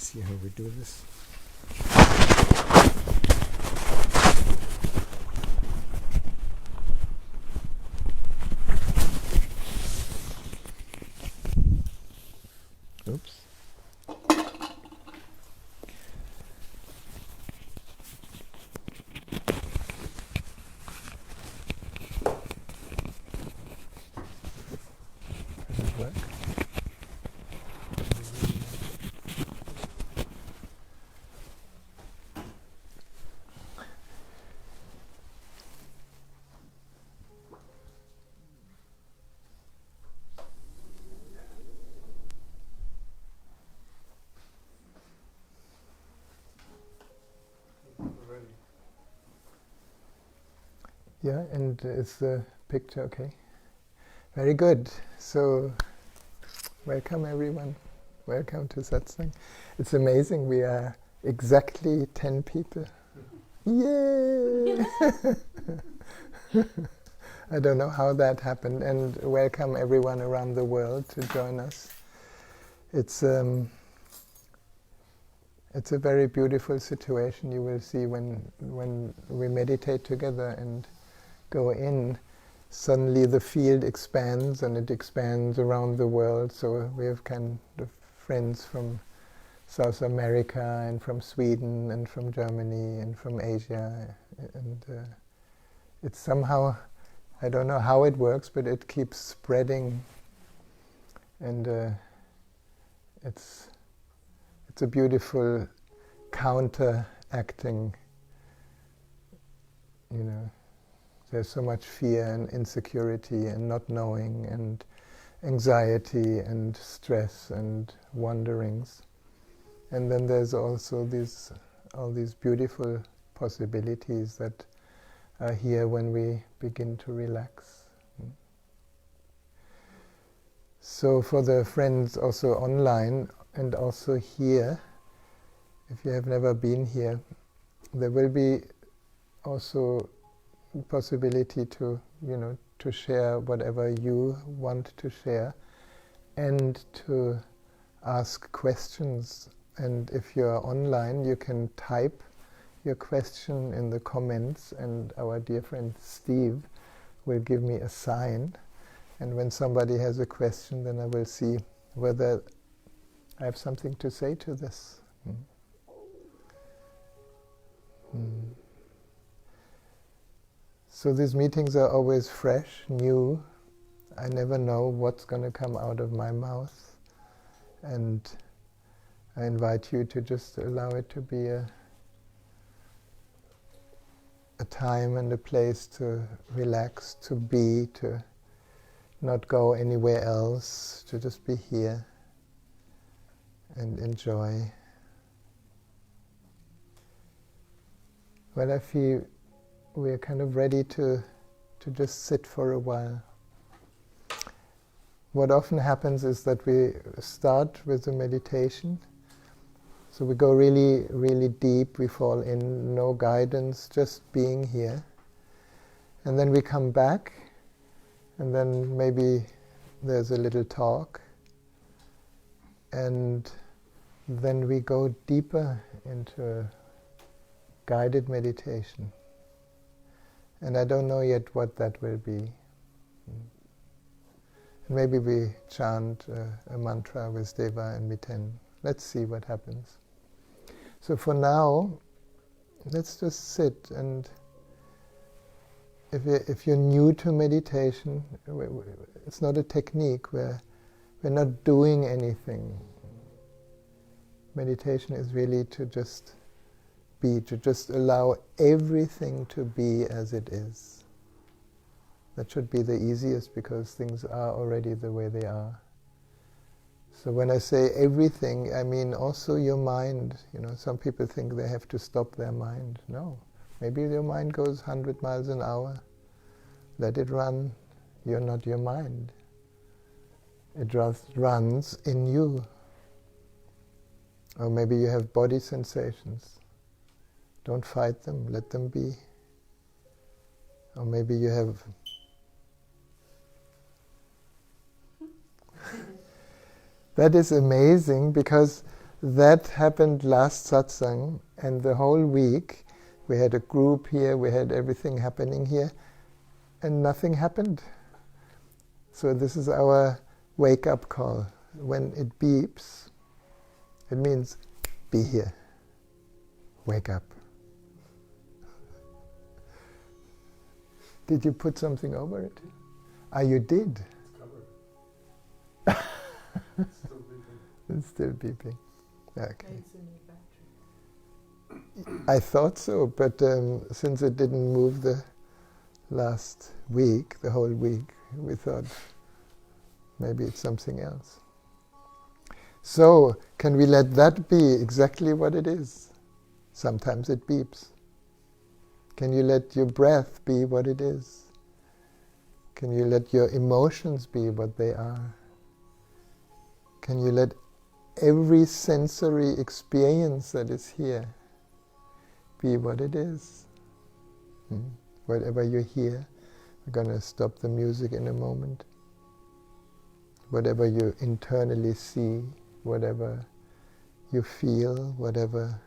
see how we do this. Oops. Does it work? Yeah, and is the picture okay? Very good. So, welcome everyone. Welcome to Satsang. It's amazing, we are exactly 10 people. Yay! I don't know how that happened, and welcome everyone around the world to join us. It's a very beautiful situation you will see when we meditate together and go in. Suddenly the field expands, and it expands around the world. So we have kind of friends from South America and from Sweden and from Germany and from Asia, and it's somehow, I don't know how it works, but it keeps spreading, and it's a beautiful counteracting, you know. There's so much fear and insecurity and not knowing and anxiety and stress and wanderings. And then there's also all these beautiful possibilities that are here when we begin to relax. So for the friends also online and also here, if you have never been here, there will be also possibility to, to share whatever you want to share and to ask questions. And if you're online, you can type your question in the comments, and our dear friend Steve will give me a sign. And when somebody has a question, then I will see whether I have something to say to this. So these meetings are always fresh, new. I never know what's going to come out of my mouth. And I invite you to just allow it to be a time and a place to relax, to be, to not go anywhere else, to just be here and enjoy. Well, I feel we're kind of ready to just sit for a while. What often happens is that we start with the meditation. So we go really, really deep, we fall in, no guidance, just being here. And then we come back, and then maybe there's a little talk. And then we go deeper into guided meditation. And I don't know yet what that will be. Maybe we chant a mantra with Deva and Miten. Let's see what happens. So for now, let's just sit, and if you're new to meditation, it's not a technique, we're not doing anything. Meditation is really to just be, to just allow everything to be as it is. That should be the easiest, because things are already the way they are. So when I say everything, I mean also your mind. Some people think they have to stop their mind. No. Maybe your mind goes 100 miles an hour. Let it run. You're not your mind. It just runs in you. Or maybe you have body sensations. Don't fight them, let them be. Or maybe you have that is amazing, because that happened last satsang, and the whole week we had a group here, we had everything happening here, and nothing happened. So this is our wake-up call. When it beeps, it means be here. Wake up. Did you put something over it? Ah, you did? It's covered. It's still beeping. It's still beeping. Okay. It's a new battery. I thought so, but since it didn't move the last week, the whole week, we thought maybe it's something else. So, can we let that be exactly what it is? Sometimes it beeps. Can you let your breath be what it is? Can you let your emotions be what they are? Can you let every sensory experience that is here be what it is? Whatever you hear, we're going to stop the music in a moment. Whatever you internally see, whatever you feel, whatever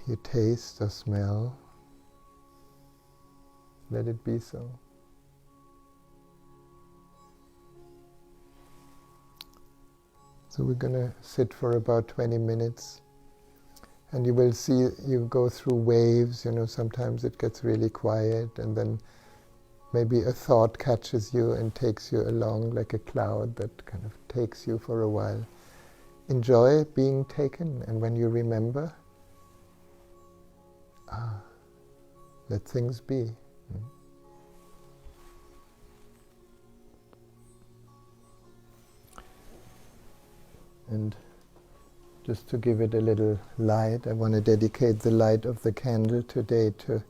you taste or smell, let it be so. So we're going to sit for about 20 minutes, and you will see you go through waves. Sometimes it gets really quiet, and then maybe a thought catches you and takes you along like a cloud that kind of takes you for a while. Enjoy being taken, and when you remember, let things be. And just to give it a little light, I want to dedicate the light of the candle today to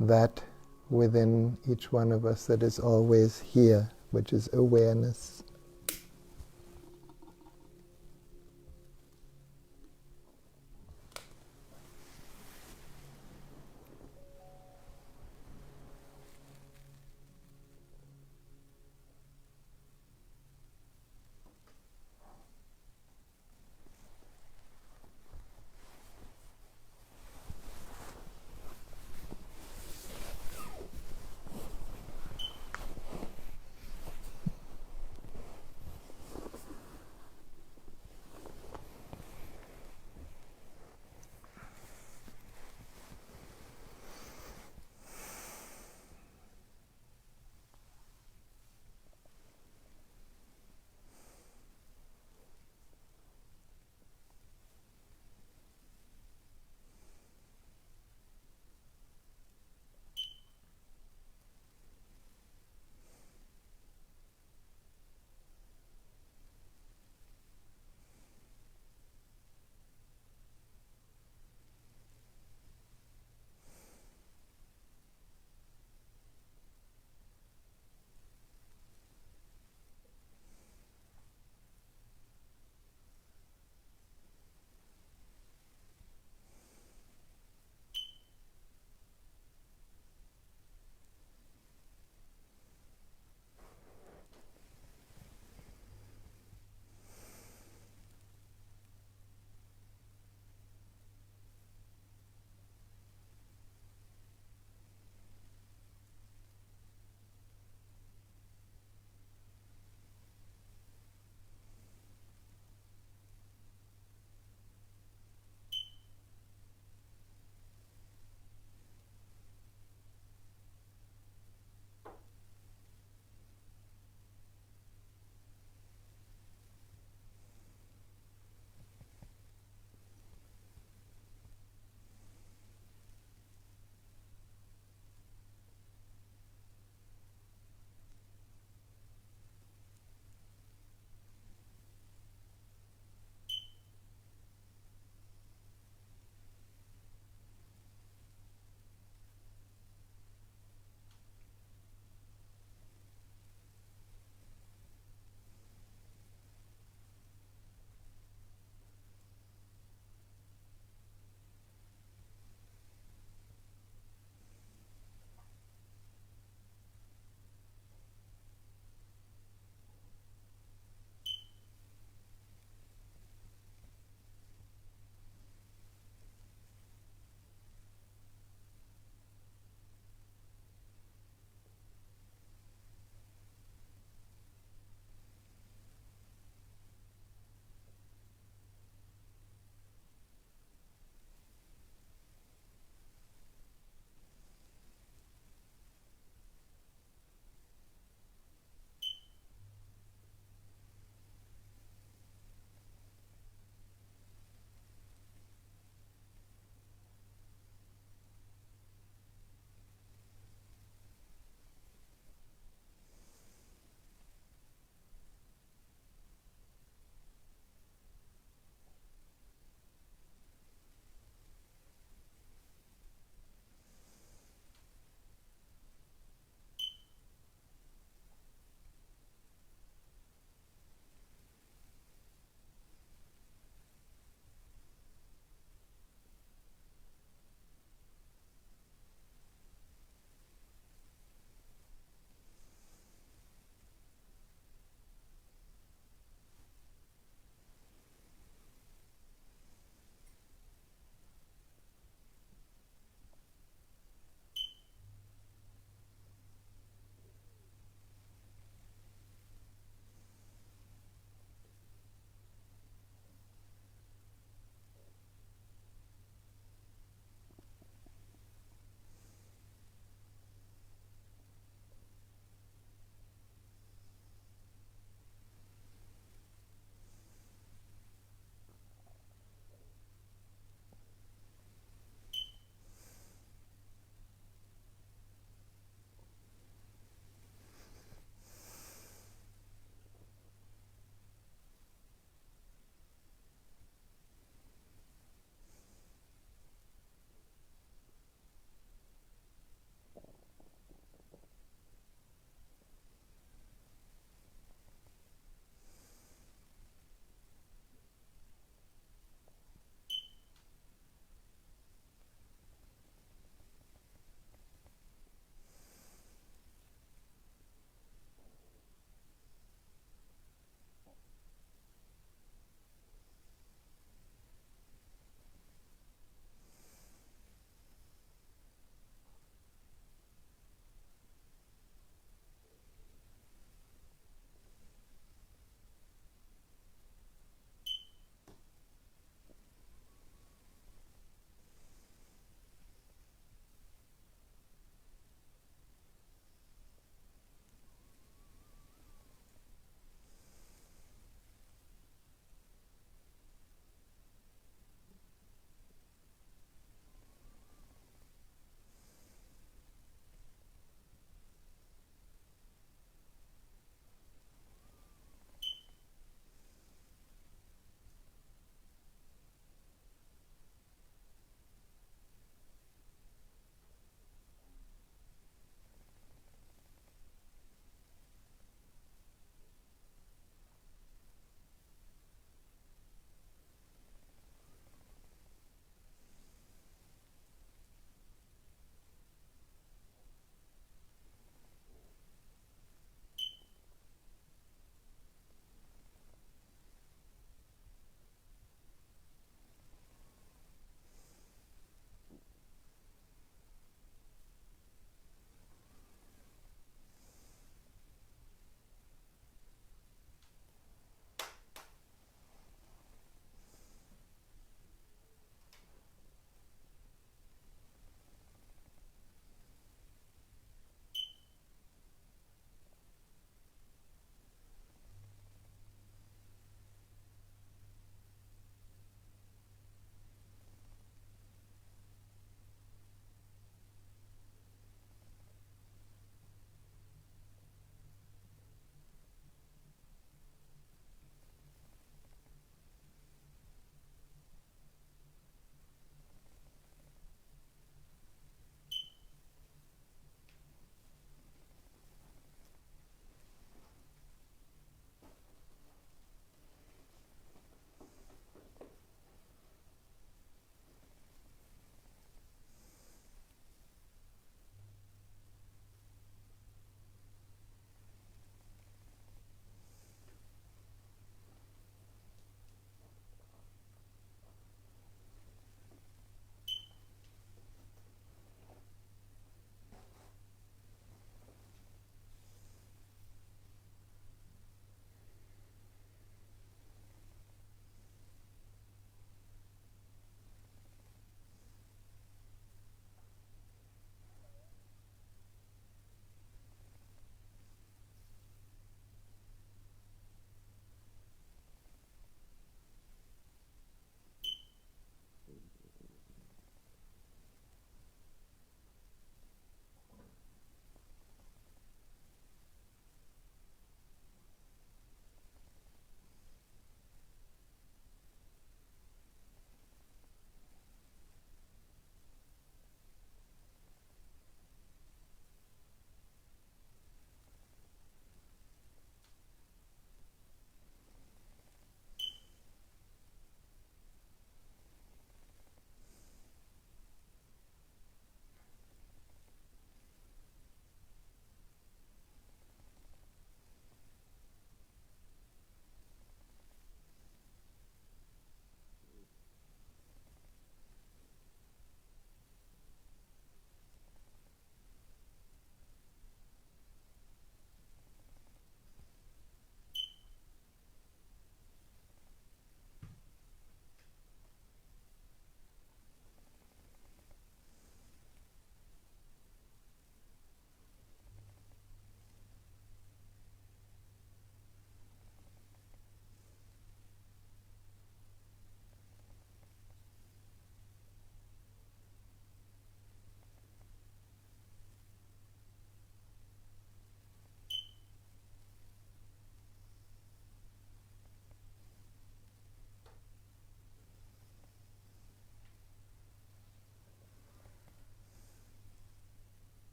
that within each one of us that is always here, which is awareness.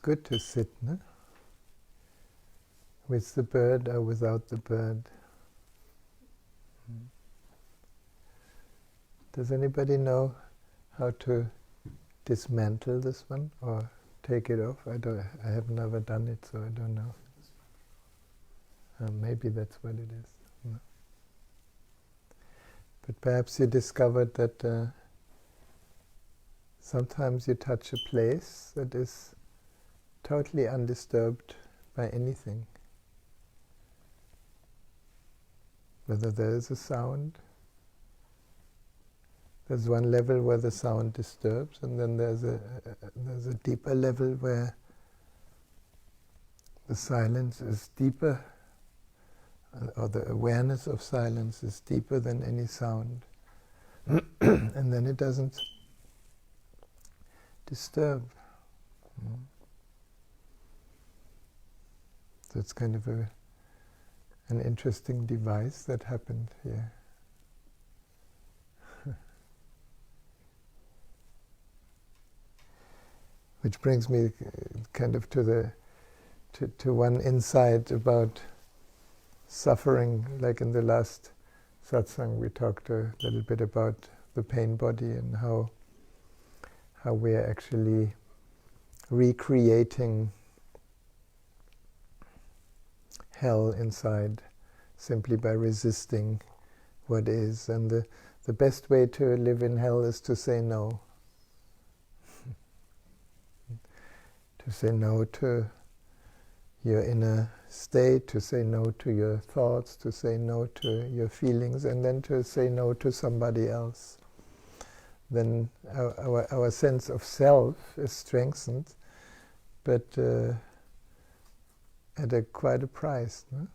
good to sit, no? With the bird or without the bird. Does anybody know how to dismantle this one or take it off? I have never done it, so I don't know. Maybe that's what it is. No. But perhaps you discovered that sometimes you touch a place that is totally undisturbed by anything. Whether there is a sound, there's one level where the sound disturbs, and then there's a deeper level where the silence is deeper, or the awareness of silence is deeper than any sound. And then it doesn't disturb. So it's kind of an interesting device that happened here. Which brings me kind of to one insight about suffering. Like in the last satsang, we talked a little bit about the pain body and how we are actually recreating hell inside simply by resisting what is. And the best way to live in hell is to say no. To say no to your inner state, to say no to your thoughts, to say no to your feelings, and then to say no to somebody else. Then our sense of self is strengthened, but at quite a price. No?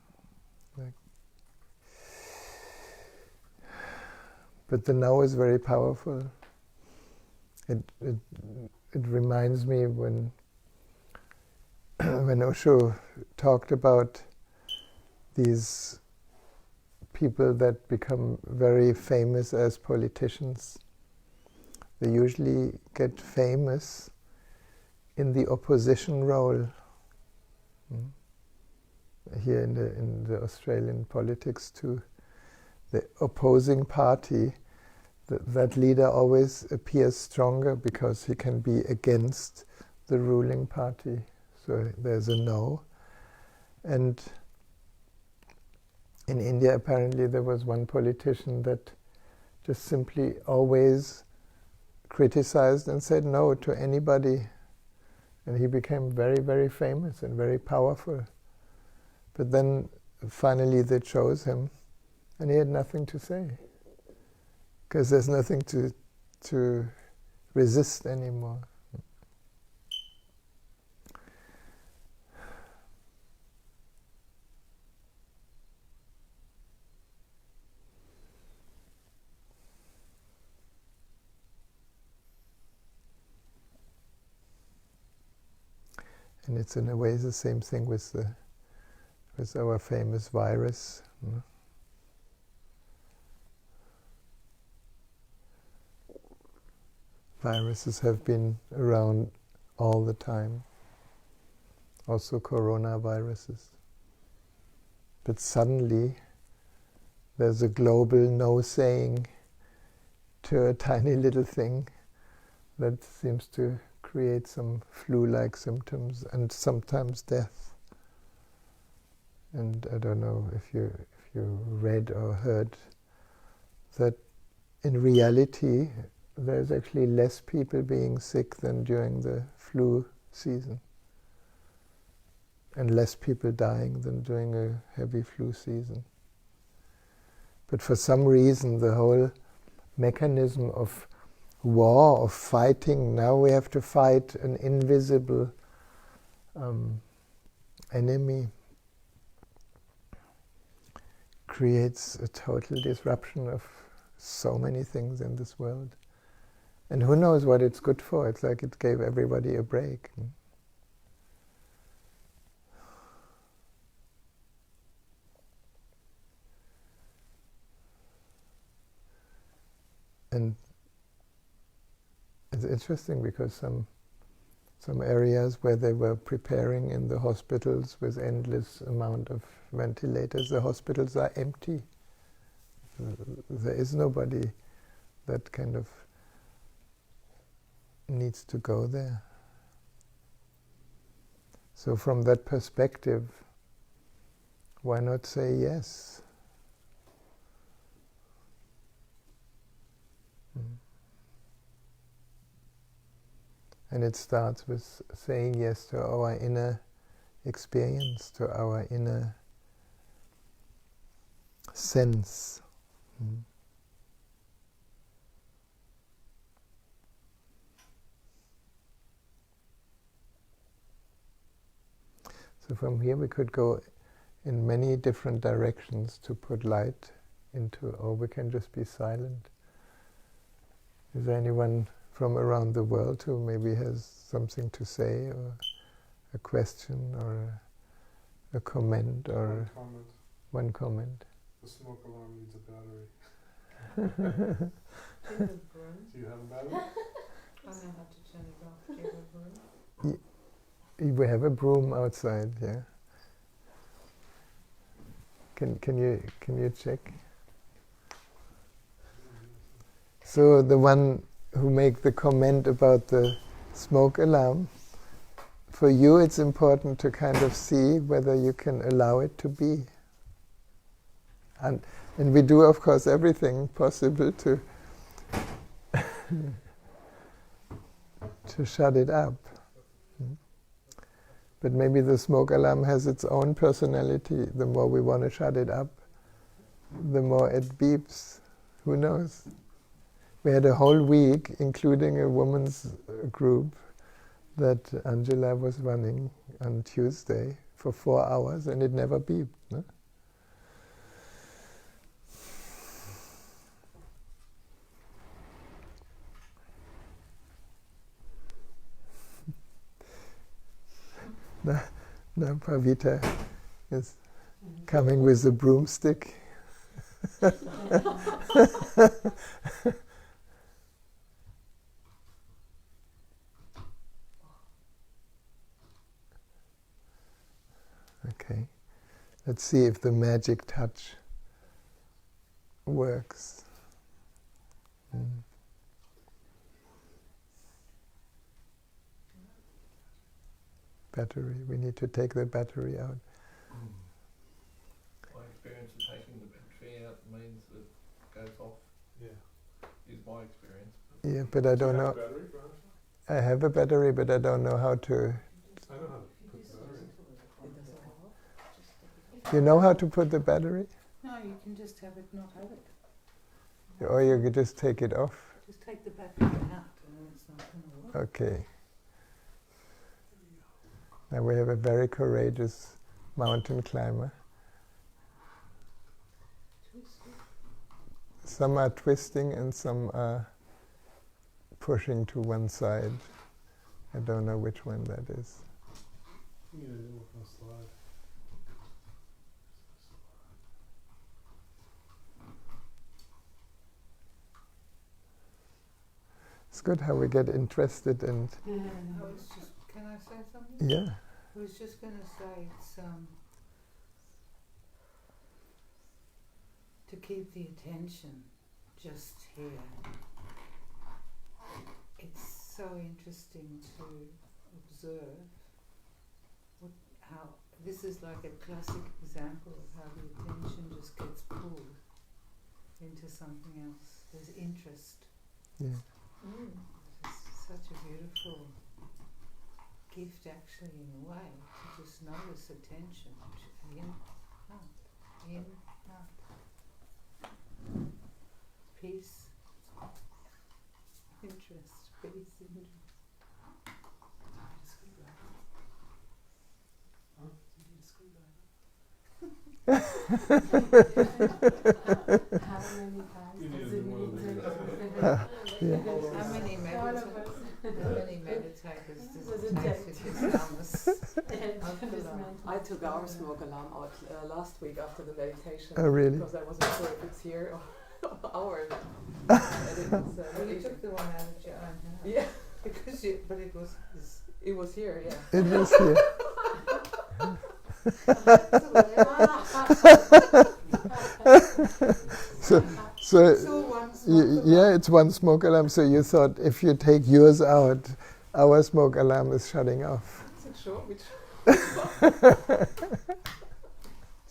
But the now is very powerful. It reminds me when Osho talked about these people that become very famous as politicians. They usually get famous in the opposition role. Here in the Australian politics too, the opposing party, that leader always appears stronger because he can be against the ruling party. So there's a no. And in India, apparently, there was one politician that just simply always criticized and said no to anybody. And he became very, very famous and very powerful. But then finally they chose him, and he had nothing to say. Because there's nothing to resist anymore. And it's in a way the same thing with our famous virus. Viruses have been around all the time, also coronaviruses. But suddenly there's a global no saying to a tiny little thing that seems to create some flu-like symptoms and sometimes death. And I don't know if you read or heard that in reality there's actually less people being sick than during the flu season, and less people dying than during a heavy flu season. But for some reason the whole mechanism of war, of fighting, now we have to fight an invisible enemy, creates a total disruption of so many things in this world. And who knows what it's good for? It's like it gave everybody a break. And it's interesting because some areas where they were preparing in the hospitals with endless amount of ventilators. The hospitals are empty. There is nobody that kind of needs to go there. So from that perspective, why not say yes? And it starts with saying yes to our inner experience, to our inner sense. So from here we could go in many different directions to put light into, or we can just be silent. Is there anyone from around the world who maybe has something to say, or a question, or a comment, or one comment? The smoke alarm needs a battery. Do you have a battery? I know how to turn it off. Do you have a broom? We have a broom outside, yeah. Can you check? So the one who make the comment about the smoke alarm, for you it's important to kind of see whether you can allow it to be. And we do, of course, everything possible to to shut it up. But maybe the smoke alarm has its own personality. The more we want to shut it up, the more it beeps. Who knows? We had a whole week, including a women's group, that Angela was running on Tuesday for 4 hours, and it never beeped. No? Now Pavita is coming with a broomstick. Okay, let's see if the magic touch works. Battery, we need to take the battery out. My experience of taking the battery out means it goes off. Yeah. Is my experience. Yeah, but I don't know. Battery, I have a battery, but I don't know how to. I know how to put the battery in. You know how to put the battery? No, you can just have it, not have it. Or you could just take it off? Just take the battery out and it's not going to work. Okay. Now we have a very courageous mountain climber. Some are twisting and some are pushing to one side. I don't know which one that is. Yeah, you work on a slide. It's good how we get interested and Can I say something? yeah. I was just going to say it's to keep the attention just here. It's so interesting to observe how this is like a classic example of how the attention just gets pulled into something else. There's interest. Yeah. It's such a beautiful gift, actually, in a way, to just notice attention. In, out, in, out. Peace, interest, peace, interest. How many times You does need it one of need these. Yeah. How many meditators does Was it it take to just- just numbness? I took our smoke alarm out last week after the meditation. Oh, really? Because I wasn't sure if it's here or ours. Well, you took the one out of your own house. Yeah. Because But it was. It was here, yeah. It was here. So yeah, it's one smoke alarm. So you thought if you take yours out, our smoke alarm is shutting off. It's a short which. So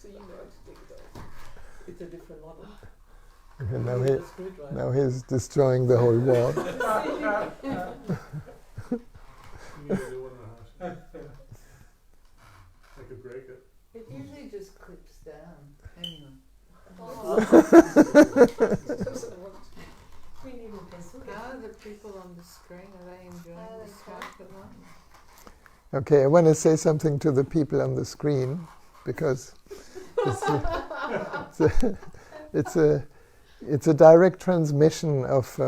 you know to take it off. It's a different model. Okay, now he's destroying the whole wall. I could break it. It usually just clips down. Anyway. We need a pencil. How are the people on the screen? Are they enjoying the smoke alarm? Okay, I want to say something to the people on the screen because it's a direct transmission of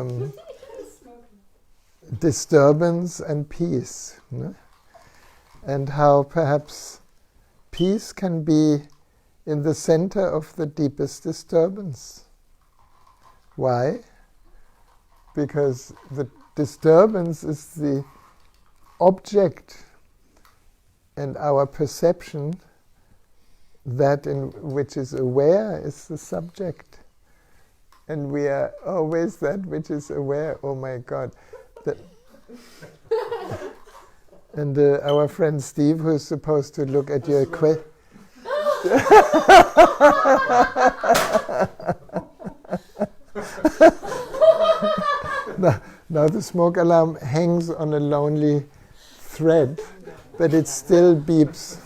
disturbance and peace, no? And how perhaps peace can be in the center of the deepest disturbance. Why? Because the disturbance is the object and our perception, that in which is aware is the subject. And we are always that which is aware. Oh my God. And our friend Steve, who's supposed to look at your question. Now the smoke alarm hangs on a lonely thread, but it still beeps.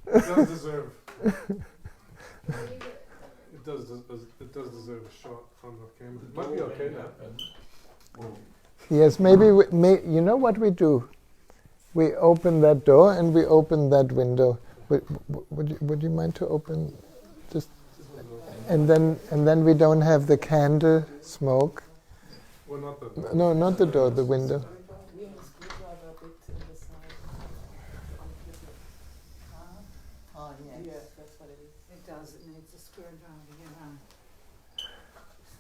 It does deserve. It does deserve a shot from the camera. It might be okay now. Yes, maybe you know what we do? We open that door and we open that window. Would you mind to open just? And then we don't have the candle smoke. Well, not the door. No, not the door, the window. We have a screwdriver a bit in the side. Oh, yes. Yeah, that's what it is. It does. It needs a screwdriver.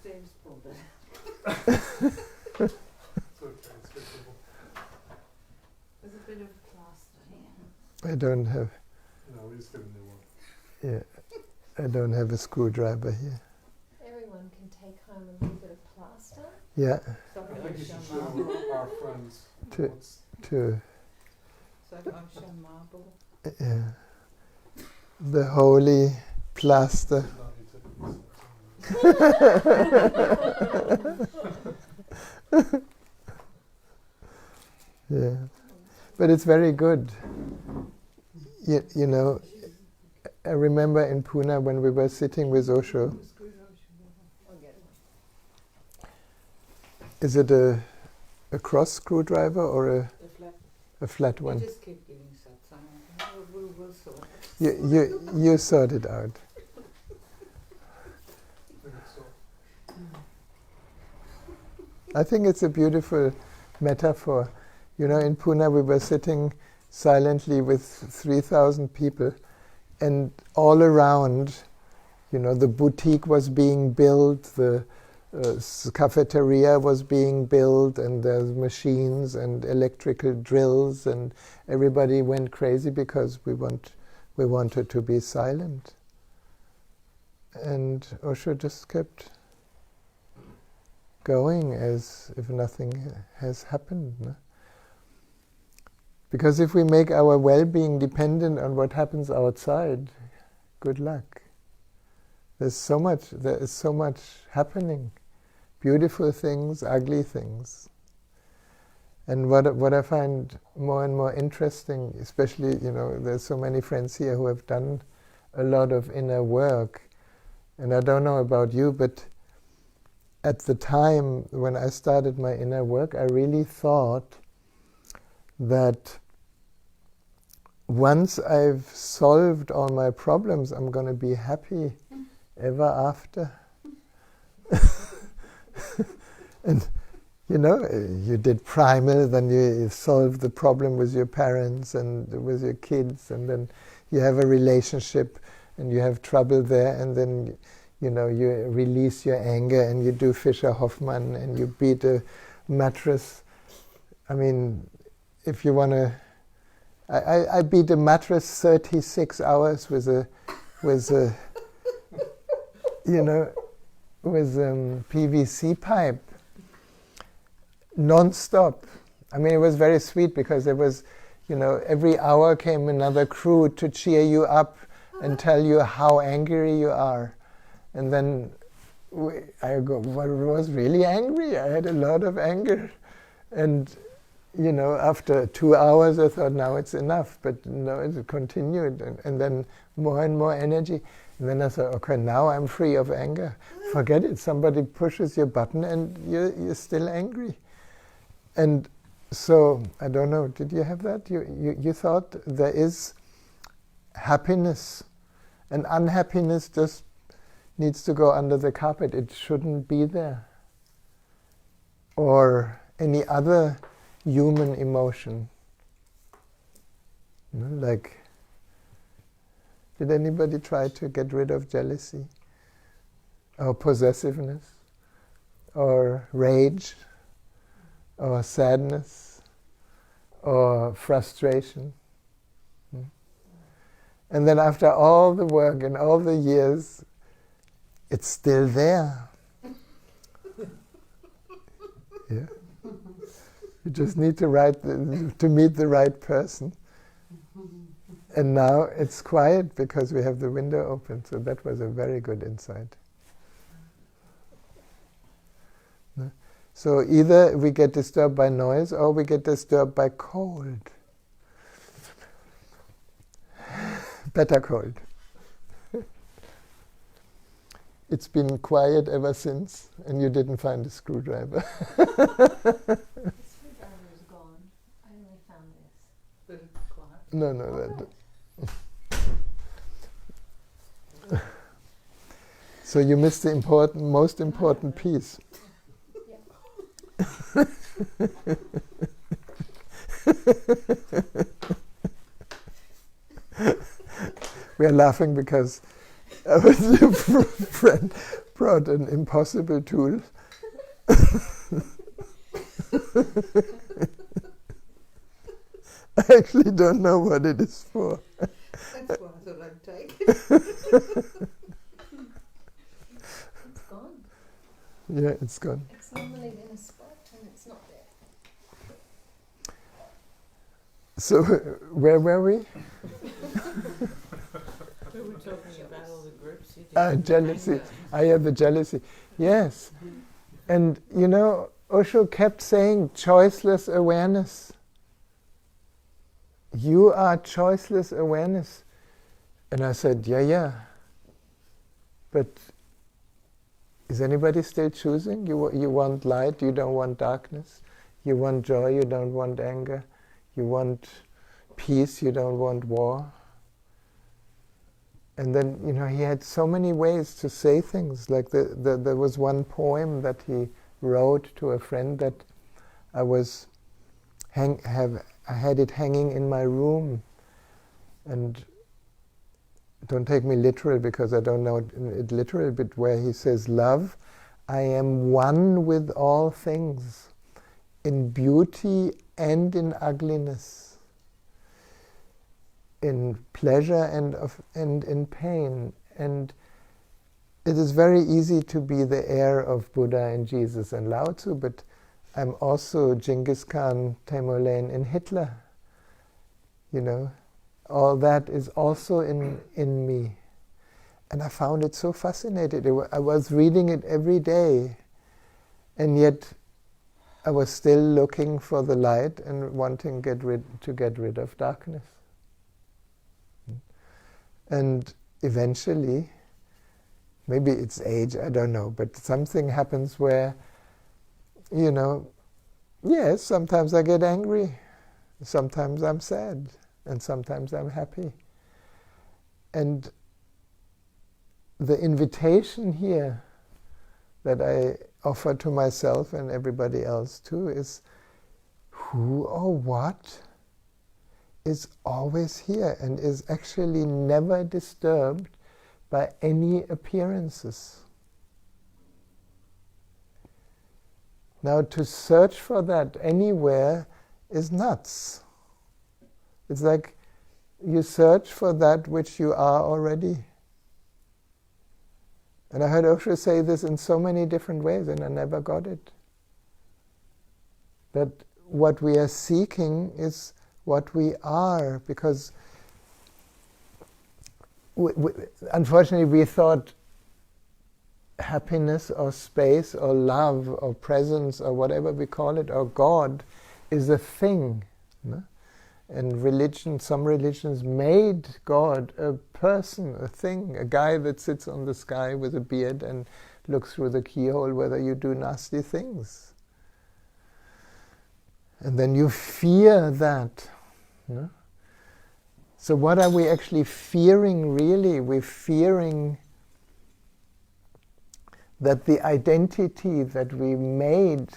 Steve's pulled it. It's okay, it's fixable. There's a bit of plaster here. I don't have. No, we just get a new one. Yeah, I don't have a screwdriver here. Everyone can take home a little bit of plaster. Yeah. I think you should show our friends To- what's To It's like ocean marble. the holy plaster. not utility. Yeah, but it's very good. You know, I remember in Pune when we were sitting with Osho. Is it a cross screwdriver or a flat one? You just keep giving Satsang. We'll sort it. You sort it out. I think it's a beautiful metaphor. You know, in Pune we were sitting silently with 3,000 people, and all around, you know, the boutique was being built, the cafeteria was being built, and there's machines and electrical drills, and everybody went crazy because we wanted to be silent. And Osho just kept going as if nothing has happened. No? Because if we make our well-being dependent on what happens outside, good luck. There is so much happening. Beautiful things, ugly things. And what I find more and more interesting, especially, you know, there's so many friends here who have done a lot of inner work. And I don't know about you, but at the time when I started my inner work, I really thought that once I've solved all my problems, I'm going to be happy ever after. And you know, you did primal, then you solved the problem with your parents and with your kids, and then you have a relationship and you have trouble there, and then you release your anger and you do Fischer-Hoffmann and you beat a mattress. I mean, if you want to, I beat a mattress 36 hours with a PVC pipe, non-stop. I mean, it was very sweet because there was, every hour came another crew to cheer you up and tell you how angry you are. And then I was really angry. I had a lot of anger. And, after 2 hours I thought, now it's enough. But no, it continued. And then more and more energy. And then I thought, okay, now I'm free of anger. Forget it. Somebody pushes your button and you're still angry. And so, I don't know, did you have that? You thought there is happiness, and unhappiness just needs to go under the carpet. It shouldn't be there. Or any other human emotion. Like, did anybody try to get rid of jealousy? Or possessiveness? Or rage? Or sadness? Or frustration? And then after all the work and all the years, it's still there. Yeah. You just need to meet the right person. And now it's quiet because we have the window open. So that was a very good insight. So either we get disturbed by noise or we get disturbed by cold. Better cold. It's been quiet ever since, and you didn't find a screwdriver. The screwdriver is gone. I only found this. But it's quiet. No, that. So you missed the most important piece. We are laughing because our friend brought an impossible tool. I actually don't know what it is for. That's why I thought I'd take it. It's gone. Yeah, it's gone. It's normally in a spot and it's not there. So, where were we? We were talking about all the groups you did. Jealousy. I have the jealousy. Yes. And, Osho kept saying choiceless awareness. You are choiceless awareness. And I said, yeah. But is anybody still choosing? You want light, you don't want darkness. You want joy, you don't want anger. You want peace, you don't want war. And then, he had so many ways to say things. Like there was one poem that he wrote to a friend that I had it hanging in my room. And don't take me literal because I don't know it literal, but where he says, "Love, I am one with all things, in beauty and in ugliness, in pleasure and in pain." And it is very easy to be the heir of Buddha and Jesus and Lao Tzu, but I'm also Genghis Khan, Tamerlane, and Hitler. All that is also in me. And I found it so fascinating. I was reading it every day, and yet I was still looking for the light and wanting to get rid of darkness. And eventually, maybe it's age, I don't know, but something happens where, yes, sometimes I get angry, sometimes I'm sad, and sometimes I'm happy. And the invitation here that I offer to myself and everybody else too is, who or what is always here and is actually never disturbed by any appearances. Now, to search for that anywhere is nuts. It's like you search for that which you are already. And I heard Osho say this in so many different ways, and I never got it. That what we are seeking is what we are, because unfortunately we thought happiness or space or love or presence or whatever we call it, or God, is a thing. No? And religion, some religions made God a person, a thing, a guy that sits on the sky with a beard and looks through the keyhole whether you do nasty things. And then you fear that. No? So what are we actually fearing really? We're fearing that the identity that we made,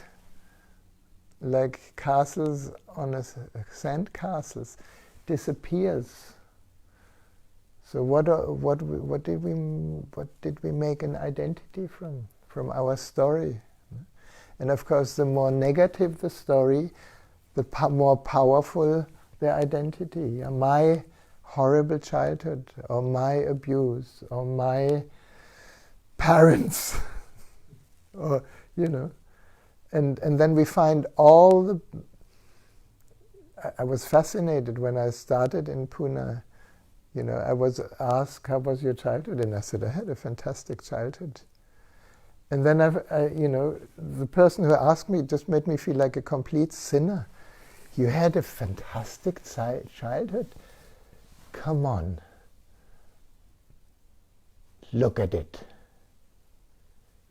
like castles on sand castles, disappears. So what did we make an identity from? From our story. And of course, the more negative the story, the more powerful the identity. My horrible childhood, or my abuse, or my parents, or and then we find all the. I was fascinated when I started in Pune. I was asked, "How was your childhood?" And I said, "I had a fantastic childhood." And then the person who asked me just made me feel like a complete sinner. You had a fantastic childhood? Come on. Look at it.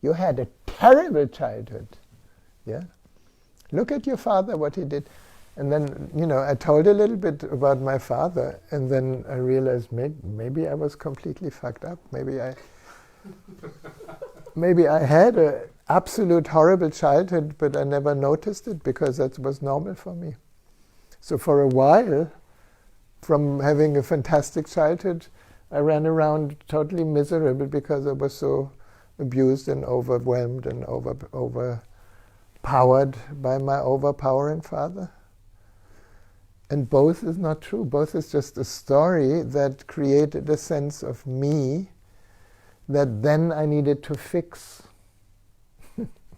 You had a terrible childhood. Yeah? Look at your father, what he did. And then, I told a little bit about my father, and then I realized maybe I was completely fucked up. Maybe I had an absolute horrible childhood, but I never noticed it because that was normal for me. So for a while, from having a fantastic childhood, I ran around totally miserable because I was so abused and overwhelmed and overpowered by my overpowering father. And both is not true. Both is just a story that created a sense of me that then I needed to fix.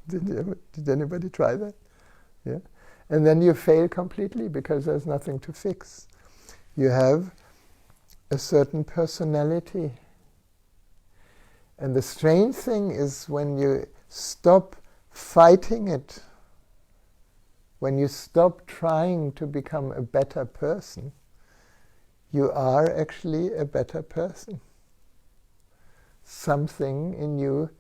Did anybody try that? Yeah. And then you fail completely because there's nothing to fix. You have a certain personality. And the strange thing is when you stop fighting it, when you stop trying to become a better person, you are actually a better person. Something in you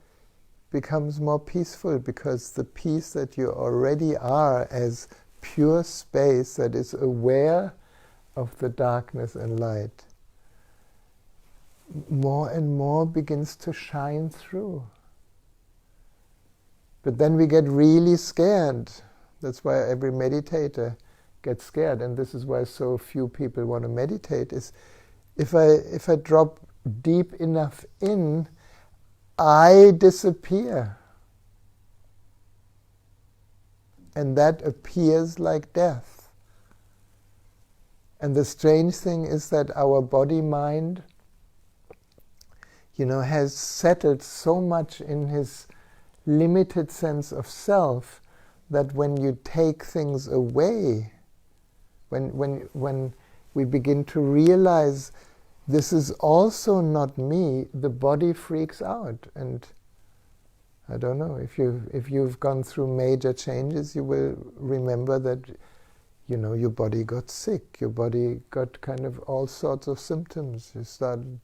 becomes more peaceful because the peace that you already are as pure space that is aware of the darkness and light, more and more begins to shine through. But then we get really scared. That's why every meditator gets scared, and this is why so few people want to meditate, is if I drop deep enough in, I disappear. And that appears like death. And the strange thing is that our body-mind, has settled so much in his limited sense of self that when you take things away, when we begin to realize this is also not me, the body freaks out. And I don't know, if you've gone through major changes, you will remember that your body got sick, your body got kind of all sorts of symptoms. You started,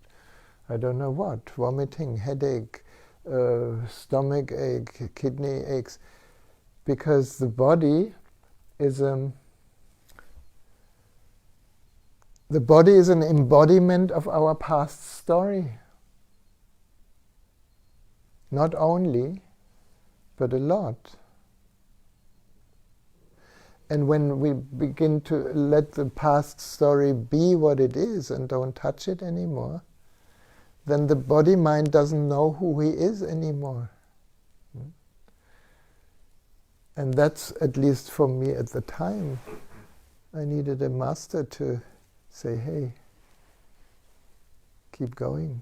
I don't know what, vomiting, headache, stomach ache, kidney aches, because the body is an embodiment of our past story. Not only, but a lot. And when we begin to let the past story be what it is and don't touch it anymore, then the body-mind doesn't know who he is anymore. And that's, at least for me at the time, I needed a master to say, hey, keep going.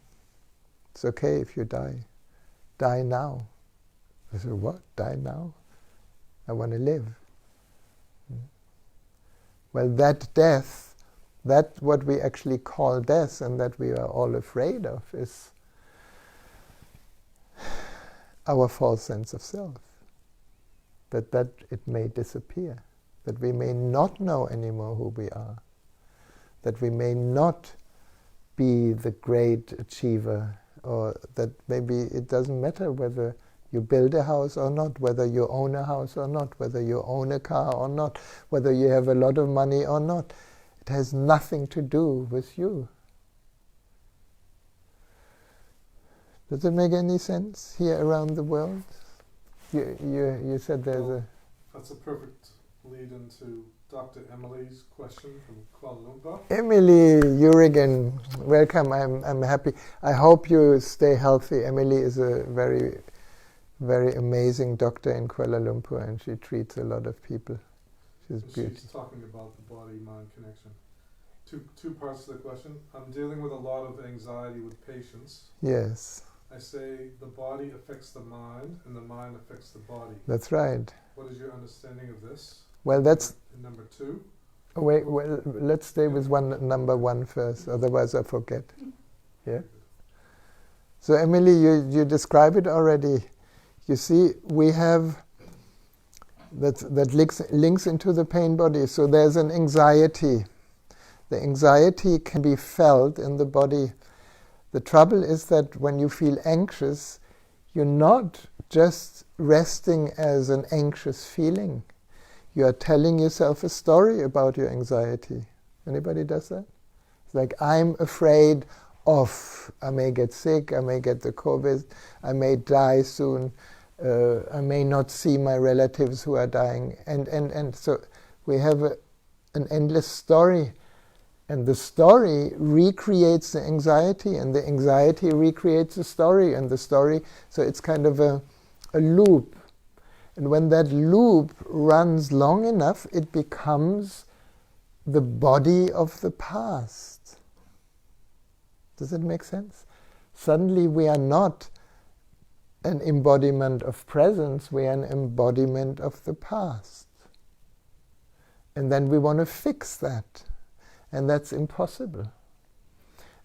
It's okay if you die. Die now. I said, what? Die now? I want to live. Well, that death, that what we actually call death and that we are all afraid of, is our false sense of self. That it may disappear, that we may not know anymore who we are, that we may not be the great achiever, or that maybe it doesn't matter whether you build a house or not, whether you own a house or not, whether you own a car or not, whether you have a lot of money or not. It has nothing to do with you. Does it make any sense here around the world? You said there's That's a perfect lead into Dr. Emily's question from Kuala Lumpur. Emily Urigan, welcome. I'm happy. I hope you stay healthy. Emily is a very, very amazing doctor in Kuala Lumpur, and she treats a lot of people. She's beautiful. She's talking about the body-mind connection. Two parts to the question. I'm dealing with a lot of anxiety with patients. Yes. I say the body affects the mind, and the mind affects the body. That's right. What is your understanding of this? Well, that's... Number two? Wait, well, let's stay with number one first, otherwise I forget. Yeah? So, Emily, you describe it already. You see, we have... That links into the pain body. So there's an anxiety. The anxiety can be felt in the body. The trouble is that when you feel anxious, you're not just resting as an anxious feeling. You are telling yourself a story about your anxiety. Anybody does that? It's like, I'm afraid of, I may get sick, I may get the COVID, I may die soon, I may not see my relatives who are dying. And so we have an endless story. And the story recreates the anxiety, and the anxiety recreates the story, and the story, so it's kind of a loop. And when that loop runs long enough, it becomes the body of the past. Does it make sense? Suddenly we are not an embodiment of presence, we are an embodiment of the past. And then we want to fix that. And that's impossible.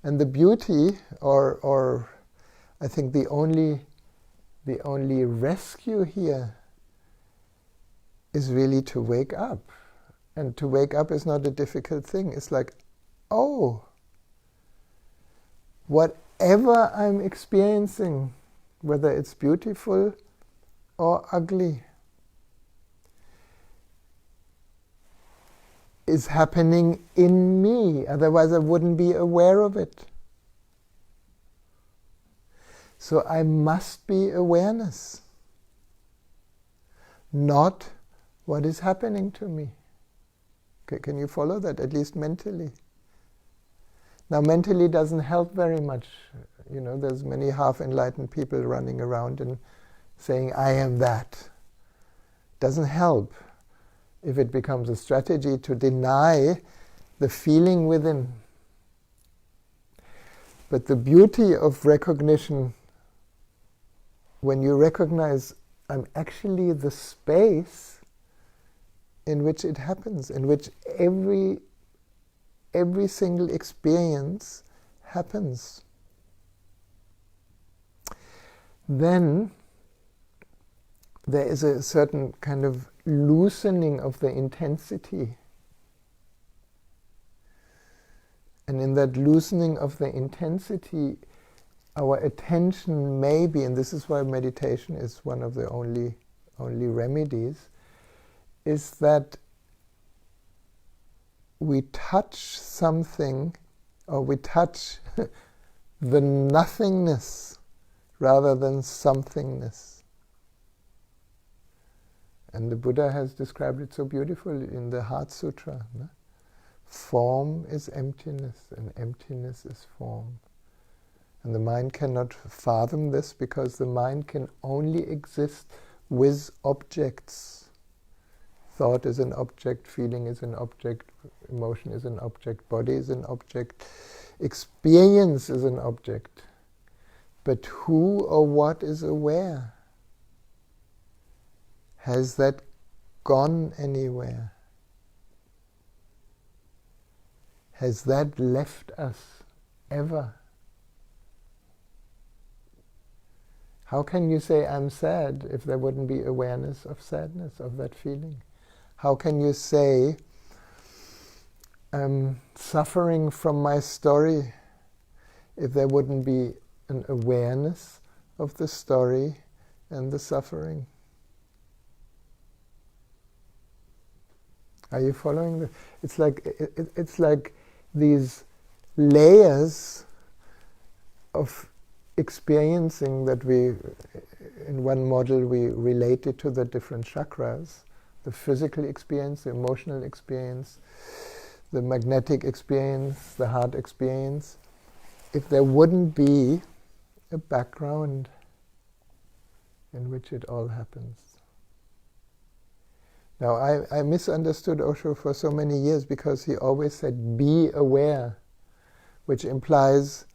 And the beauty, or I think the only rescue here is really to wake up. And to wake up is not a difficult thing. It's like, oh, whatever I'm experiencing, whether it's beautiful or ugly, is happening in me, otherwise I wouldn't be aware of it. So I must be awareness, not what is happening to me. Can you follow that, at least mentally? Now, mentally doesn't help very much. You know, there's many half-enlightened people running around and saying, I am that. Doesn't help if it becomes a strategy to deny the feeling within. But the beauty of recognition, when you recognize I'm actually the space in which it happens, in which every single experience happens, then there is a certain kind of loosening of the intensity. And in that loosening of the intensity, our attention may be, and this is why meditation is one of the only remedies, is that we touch something, or we touch the nothingness rather than somethingness. And the Buddha has described it so beautifully in the Heart Sutra. No? Form is emptiness, and emptiness is form. And the mind cannot fathom this because the mind can only exist with objects. Thought is an object, feeling is an object, emotion is an object, body is an object, experience is an object. But who or what is aware? Has that gone anywhere? Has that left us ever? How can you say I'm sad if there wouldn't be awareness of sadness, of that feeling? How can you say I'm suffering from my story if there wouldn't be an awareness of the story and the suffering? Are you following this? It's like these layers of experiencing that we, in one model, we related to the different chakras. The physical experience, the emotional experience, the magnetic experience, the heart experience. If there wouldn't be a background in which it all happens. Now, I misunderstood Osho for so many years because he always said, be aware, which implies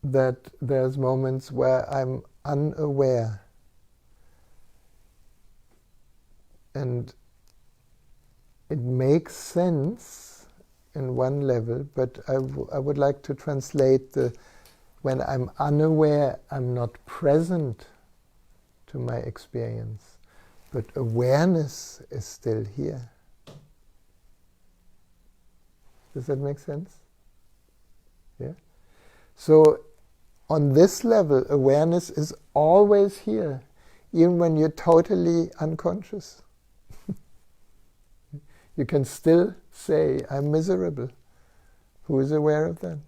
that there's moments where I'm unaware. And it makes sense in one level, but I would like to translate when I'm unaware, I'm not present to my experience, but awareness is still here. Does that make sense? Yeah? So on this level, awareness is always here, even when you're totally unconscious. You can still say, I'm miserable. Who is aware of that?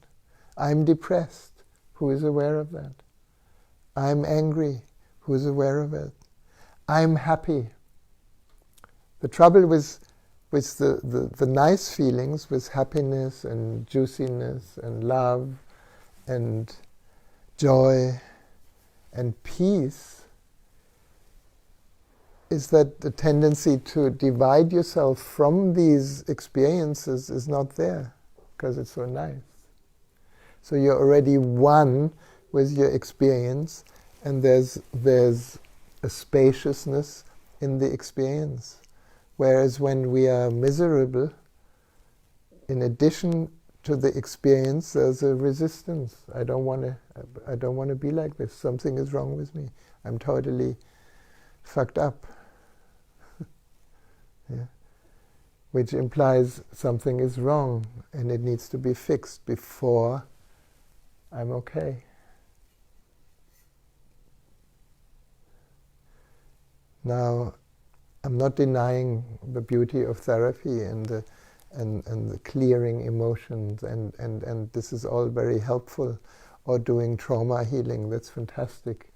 I'm depressed. Who is aware of that? I'm angry. Who is aware of it? I'm happy. The trouble with the nice feelings, with happiness and juiciness and love and joy and peace, is that the tendency to divide yourself from these experiences is not there, because it's so nice. So you're already one with your experience, and there's a spaciousness in the experience. Whereas when we are miserable, in addition to the experience, there's a resistance. I don't want to be like this. Something is wrong with me. I'm totally fucked up. Yeah. Which implies something is wrong and it needs to be fixed before I'm okay. Now, I'm not denying the beauty of therapy and the clearing emotions, and this is all very helpful, or doing trauma healing, that's fantastic.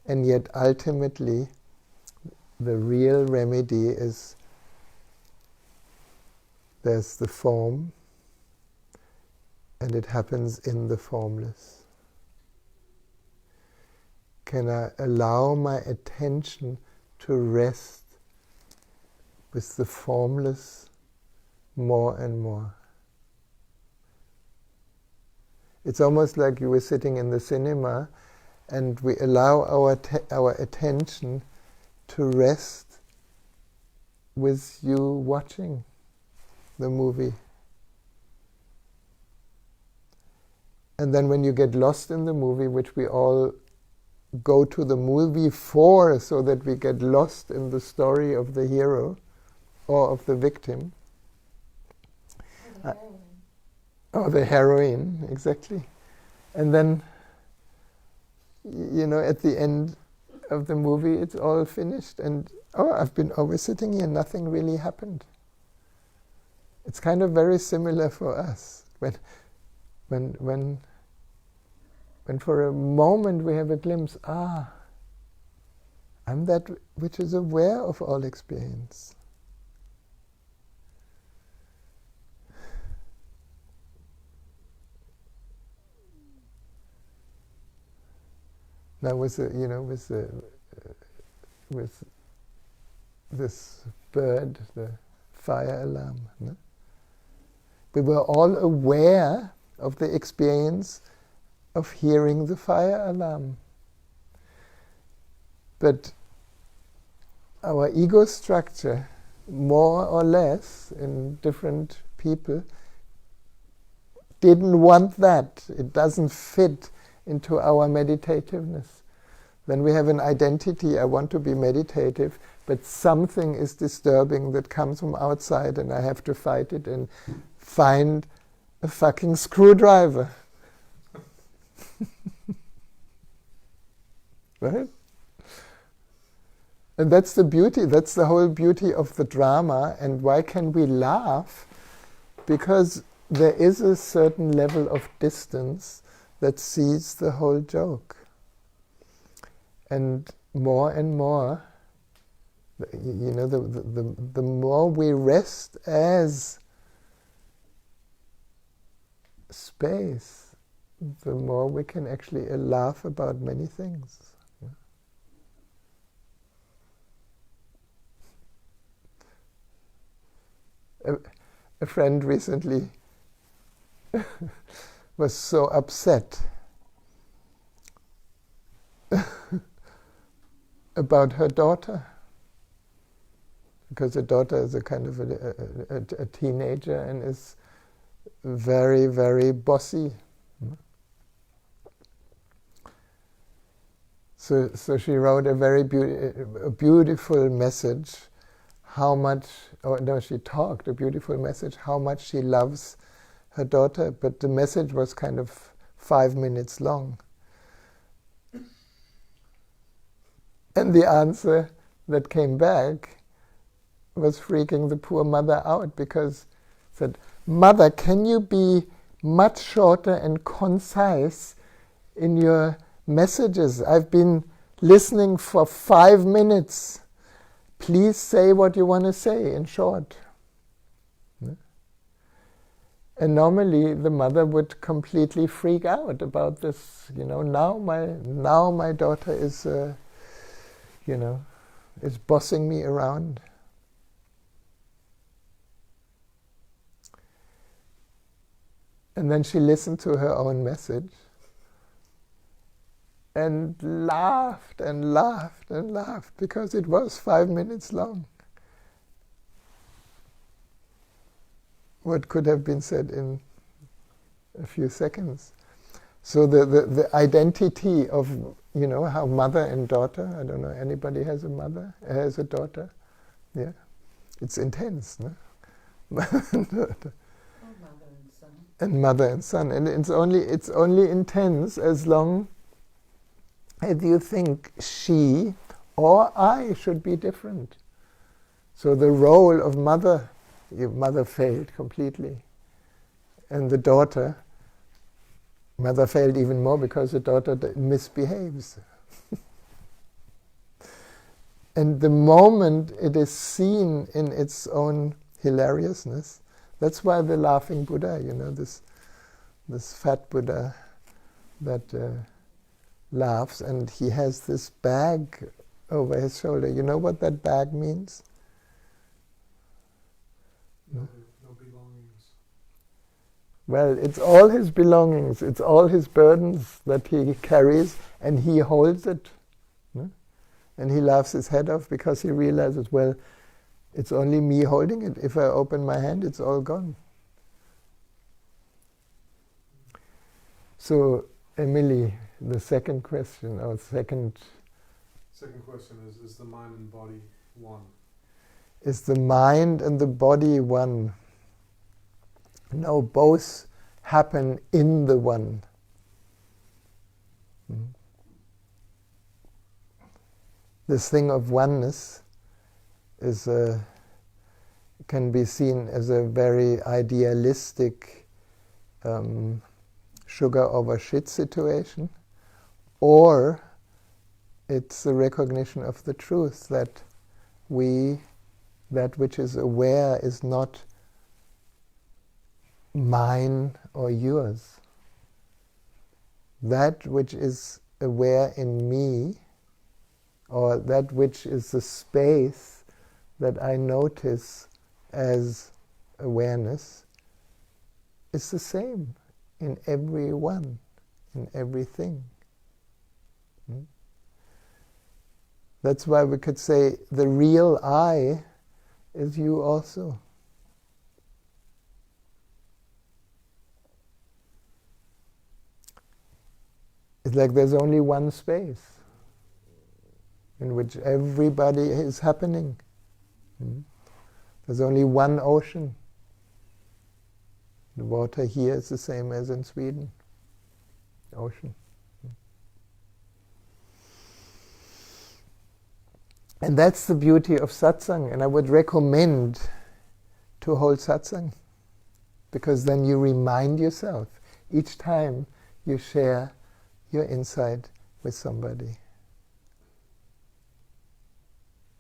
And yet ultimately, the real remedy is there's the form, and it happens in the formless. Can I allow my attention to rest with the formless more and more? It's almost like you were sitting in the cinema and we allow our attention to rest with you watching the movie. And then when you get lost in the movie, which we all go to the movie for, so that we get lost in the story of the hero or of the victim. Or the heroine, exactly. And then, at the end of the movie, it's all finished, and I've been always sitting here, nothing really happened. It's kind of very similar for us. When for a moment we have a glimpse, I'm that which is aware of all experience. Now with this bird, the fire alarm. No? We were all aware of the experience of hearing the fire alarm. But our ego structure, more or less, in different people, didn't want that. It doesn't fit into our meditativeness. Then we have an identity, I want to be meditative, but something is disturbing that comes from outside and I have to fight it and find a fucking screwdriver. Right? And that's the beauty, that's the whole beauty of the drama. And why can we laugh? Because there is a certain level of distance that sees the whole joke. And more, the more we rest as space, the more we can actually laugh about many things. A friend recently was so upset about her daughter, because her daughter is a kind of a teenager and is very, very bossy. So she wrote a very beautiful message. She talked a beautiful message, how much she loves her daughter, but the message was kind of 5 minutes long. And the answer that came back was freaking the poor mother out, because said, "Mother, can you be much shorter and concise in your messages? I've been listening for 5 minutes. Please say what you want to say in short." And normally the mother would completely freak out about this. Now my daughter is, is bossing me around. And then she listened to her own message and laughed and laughed and laughed, because it was 5 minutes long. What could have been said in a few seconds. So the identity of, how mother and daughter, I don't know, anybody has a daughter? Yeah? It's intense, no? And mother and son. And it's only intense as long as you think she or I should be different. So the role of mother failed completely. And the daughter, mother failed even more, because the daughter misbehaves. And the moment it is seen in its own hilariousness, that's why the laughing Buddha, this fat Buddha that laughs, and he has this bag over his shoulder. You know what that bag means? No belongings. Well, it's all his belongings, it's all his burdens that he carries, and he holds it. No? And he laughs his head off, because he realizes, well, it's only me holding it. If I open my hand, it's all gone. So, Emily, the second question, or second question is the mind and body one? Is the mind and the body one? No, both happen in the one. This thing of oneness is can be seen as a very idealistic sugar over shit situation, or it's a recognition of the truth that that which is aware is not mine or yours. That which is aware in me, or that which is the space that I notice as awareness, is the same in everyone, in everything. That's why we could say the real I is you also. It's like there's only one space in which everybody is happening. There's only one ocean. The water here is the same as in Sweden. Ocean. And that's the beauty of satsang, and I would recommend to hold satsang, because then you remind yourself each time you share your insight with somebody.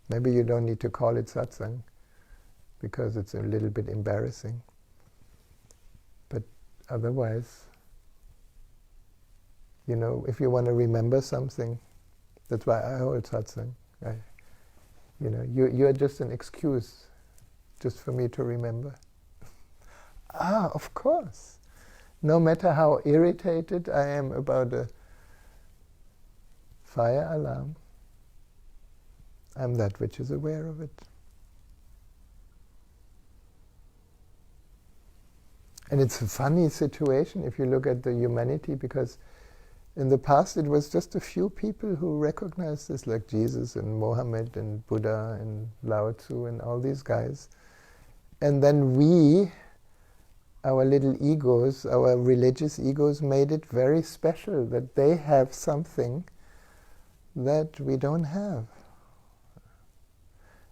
Maybe you don't need to call it satsang, because it's a little bit embarrassing. But otherwise, if you want to remember something, that's why I hold satsang. You're just an excuse, just for me to remember. Of course. No matter how irritated I am about a fire alarm, I'm that which is aware of it. And it's a funny situation if you look at the humanity, because in the past it was just a few people who recognized this, like Jesus and Mohammed and Buddha and Lao Tzu and all these guys. And then we, our little egos, our religious egos, made it very special that they have something that we don't have.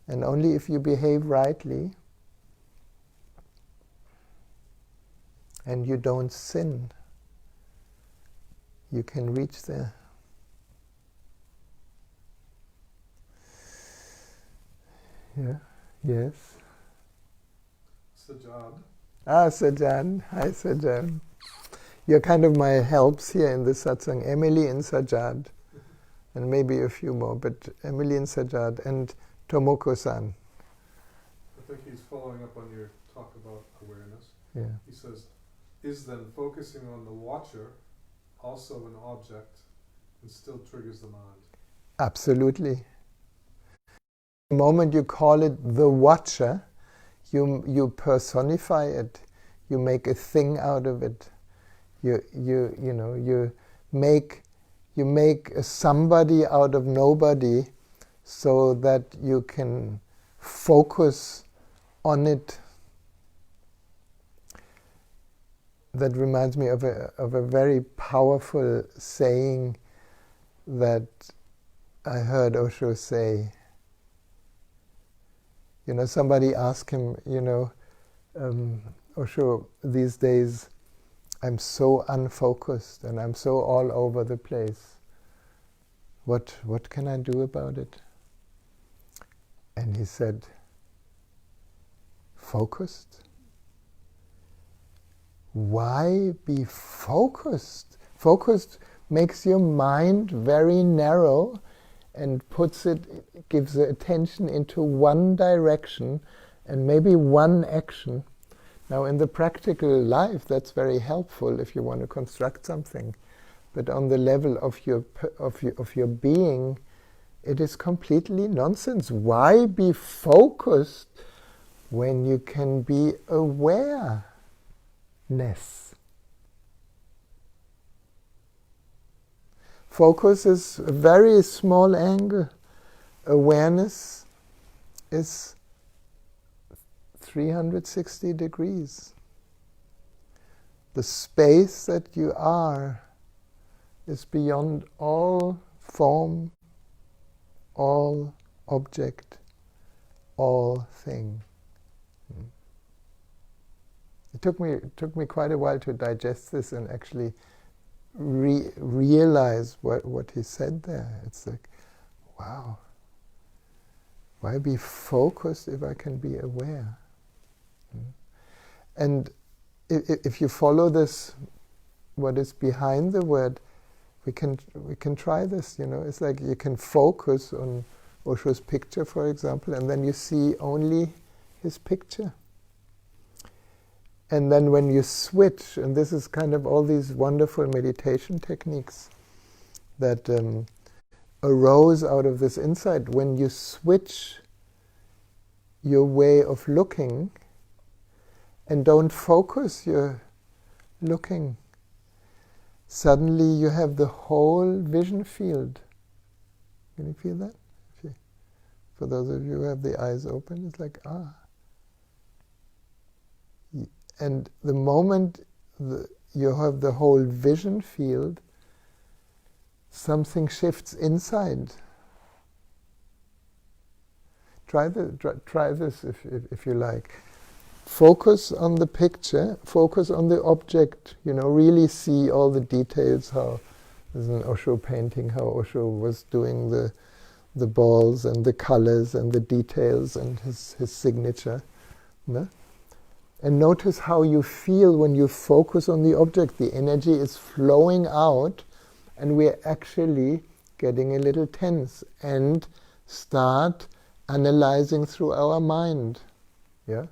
And only if you behave rightly and you don't sin, you can reach there. Yeah. Yes. Sajad. Sajan. Hi, Sajan. You're kind of my helps here in the satsang. Emily and Sajad. And maybe a few more, but Emily and Sajad and Tomoko-san. I think he's following up on your talk about awareness. Yeah. He says, is then focusing on the watcher also an object and still triggers the mind? Absolutely. The moment you call it the watcher, you personify it. You make a thing out of it. You make a somebody out of nobody, so that you can focus on it. That reminds me of a very powerful saying that I heard Osho say. Somebody asked him, Osho, these days I'm so unfocused and I'm so all over the place. What can I do about it? And he said, focused? Why be focused? Focused makes your mind very narrow and gives the attention into one direction and maybe one action. Now in the practical life that's very helpful if you want to construct something, but on the level of your being, it is completely nonsense. Why be focused when you can be awareness? Focus is a very small angle. Awareness is 360 degrees. The space that you are is beyond all form, all object, all thing. It took me quite a while to digest this and actually realize what he said there. It's like, wow, why be focused if I can be aware? And if you follow this, what is behind the word we can try this, It's like you can focus on Osho's picture, for example, and then you see only his picture. And then when you switch, and this is kind of all these wonderful meditation techniques that arose out of this insight, when you switch your way of looking and don't focus your looking, suddenly you have the whole vision field. Can you feel that? For those of you who have the eyes open, it's like, And the moment you have the whole vision field, something shifts inside. Try this if you like. Focus on the picture, focus on the object, really see all the details, how there's an Osho painting, how Osho was doing the balls and the colors and the details and his signature. No? And notice how you feel when you focus on the object. The energy is flowing out and we're actually getting a little tense and start analyzing through our mind. Yeah?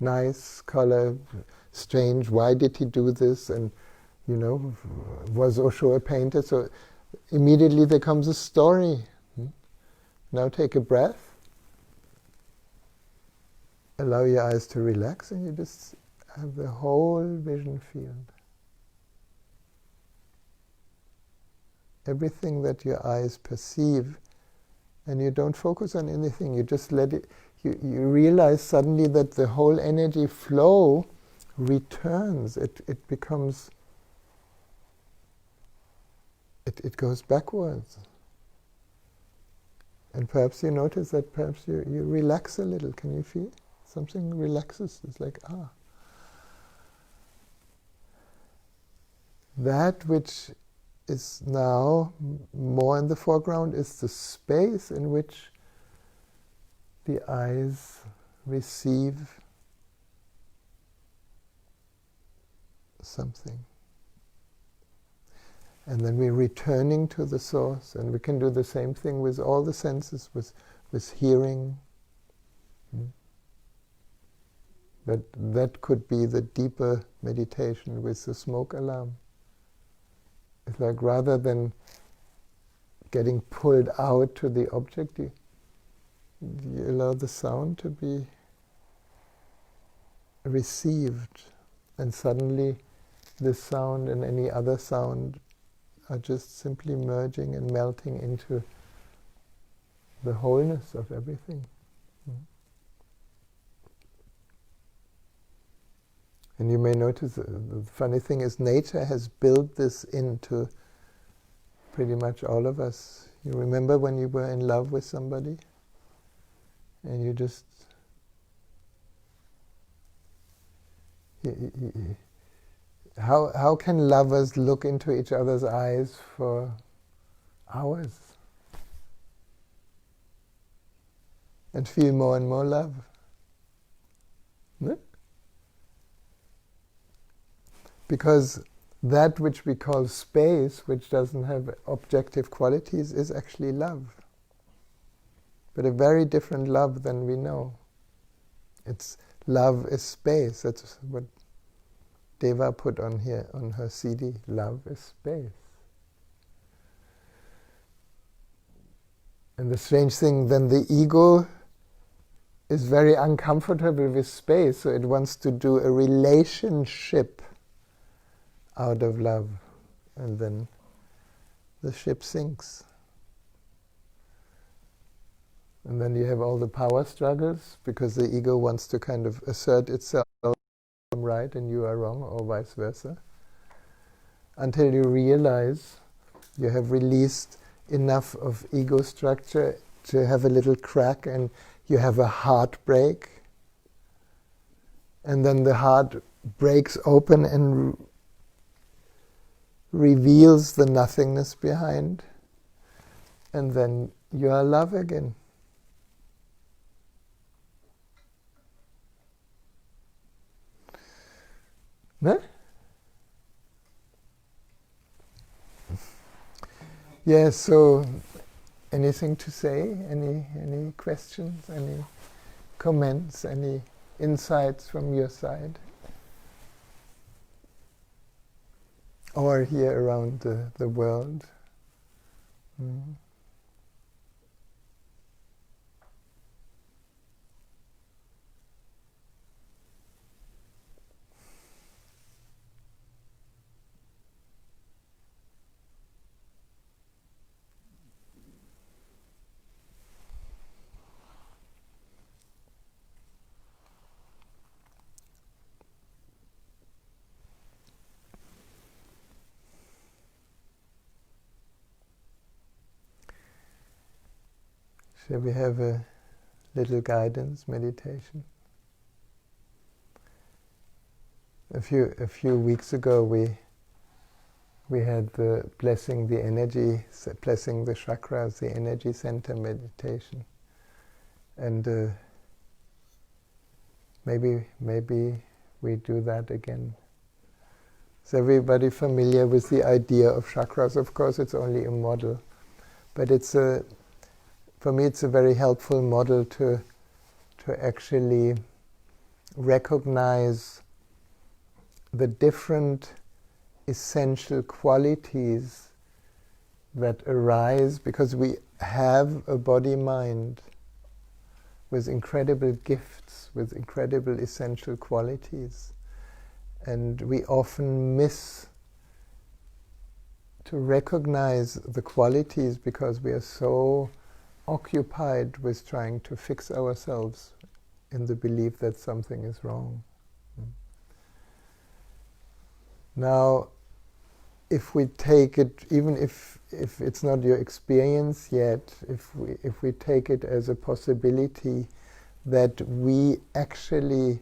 Nice color, strange, why did he do this? And, was Osho a painter? So immediately there comes a story. Now take a breath. Allow your eyes to relax and you just have the whole vision field. Everything that your eyes perceive, and you don't focus on anything, you just let it, you realize suddenly that the whole energy flow returns, it becomes, it goes backwards. And perhaps you notice that perhaps you relax a little, can you feel? Something relaxes, it's like, That which is now more in the foreground is the space in which the eyes receive something. And then we're returning to the source, and we can do the same thing with all the senses, with hearing. That could be the deeper meditation with the smoke alarm. It's like rather than getting pulled out to the object, you allow the sound to be received, and suddenly this sound and any other sound are just simply merging and melting into the wholeness of everything. And you may notice the funny thing is nature has built this into pretty much all of us. You remember when you were in love with somebody and you just how can lovers look into each other's eyes for hours and feel more and more love? No? Because that which we call space, which doesn't have objective qualities, is actually love. But a very different love than we know. It's love is space. That's what Deva put on here, on her CD. Love is space. And the strange thing, then the ego is very uncomfortable with space, so it wants to do a relationship out of love, and then the ship sinks. And then you have all the power struggles, because the ego wants to kind of assert itself, I'm right and you are wrong, or vice versa, until you realize you have released enough of ego structure to have a little crack, and you have a heartbreak, and then the heart breaks open and reveals the nothingness behind, and then you are love again. No? Yes, so anything to say? Any questions? Any comments? Any insights from your side? Or here around the world? Mm. Shall we have a little guidance meditation? A few weeks ago we had the blessing the energy, blessing the chakras, the energy center meditation, and maybe we do that again. Is everybody familiar with the idea of chakras? Of course, it's only a model, but for me, it's a very helpful model to actually recognize the different essential qualities that arise because we have a body-mind with incredible gifts, with incredible essential qualities. And we often miss to recognize the qualities because we are so occupied with trying to fix ourselves in the belief that something is wrong. Now, if we take it, even if it's not your experience yet, if we take it as a possibility that we actually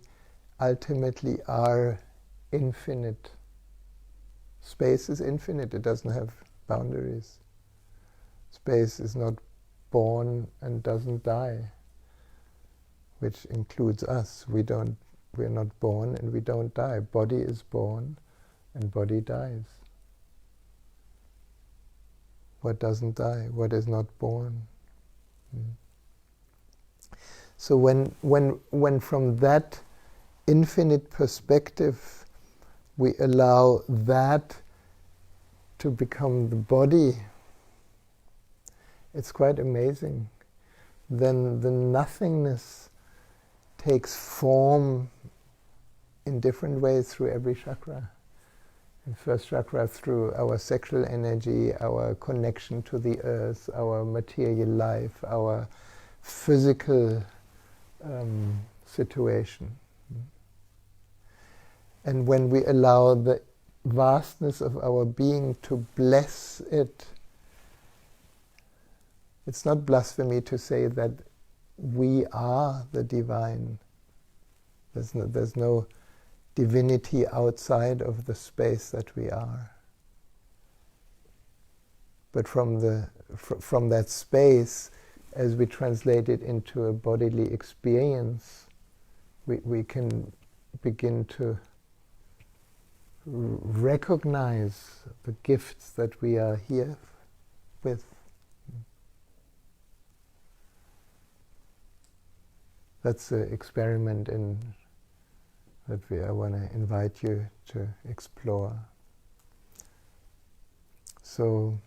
ultimately are infinite. Space is infinite, it doesn't have boundaries. Space is not born and doesn't die, which includes us. We're not born and we don't die. Body is born and body dies. What doesn't die? What is not born? So when from that infinite perspective we allow that to become the body, it's quite amazing. Then the nothingness takes form in different ways through every chakra. In first chakra, through our sexual energy, our connection to the earth, our material life, our physical situation. And when we allow the vastness of our being to bless it, it's not blasphemy to say that we are the divine. There's no divinity outside of the space that we are. But from that space, as we translate it into a bodily experience, we can begin to recognize the gifts that we are here with. That's an experiment that I want to invite you to explore. So,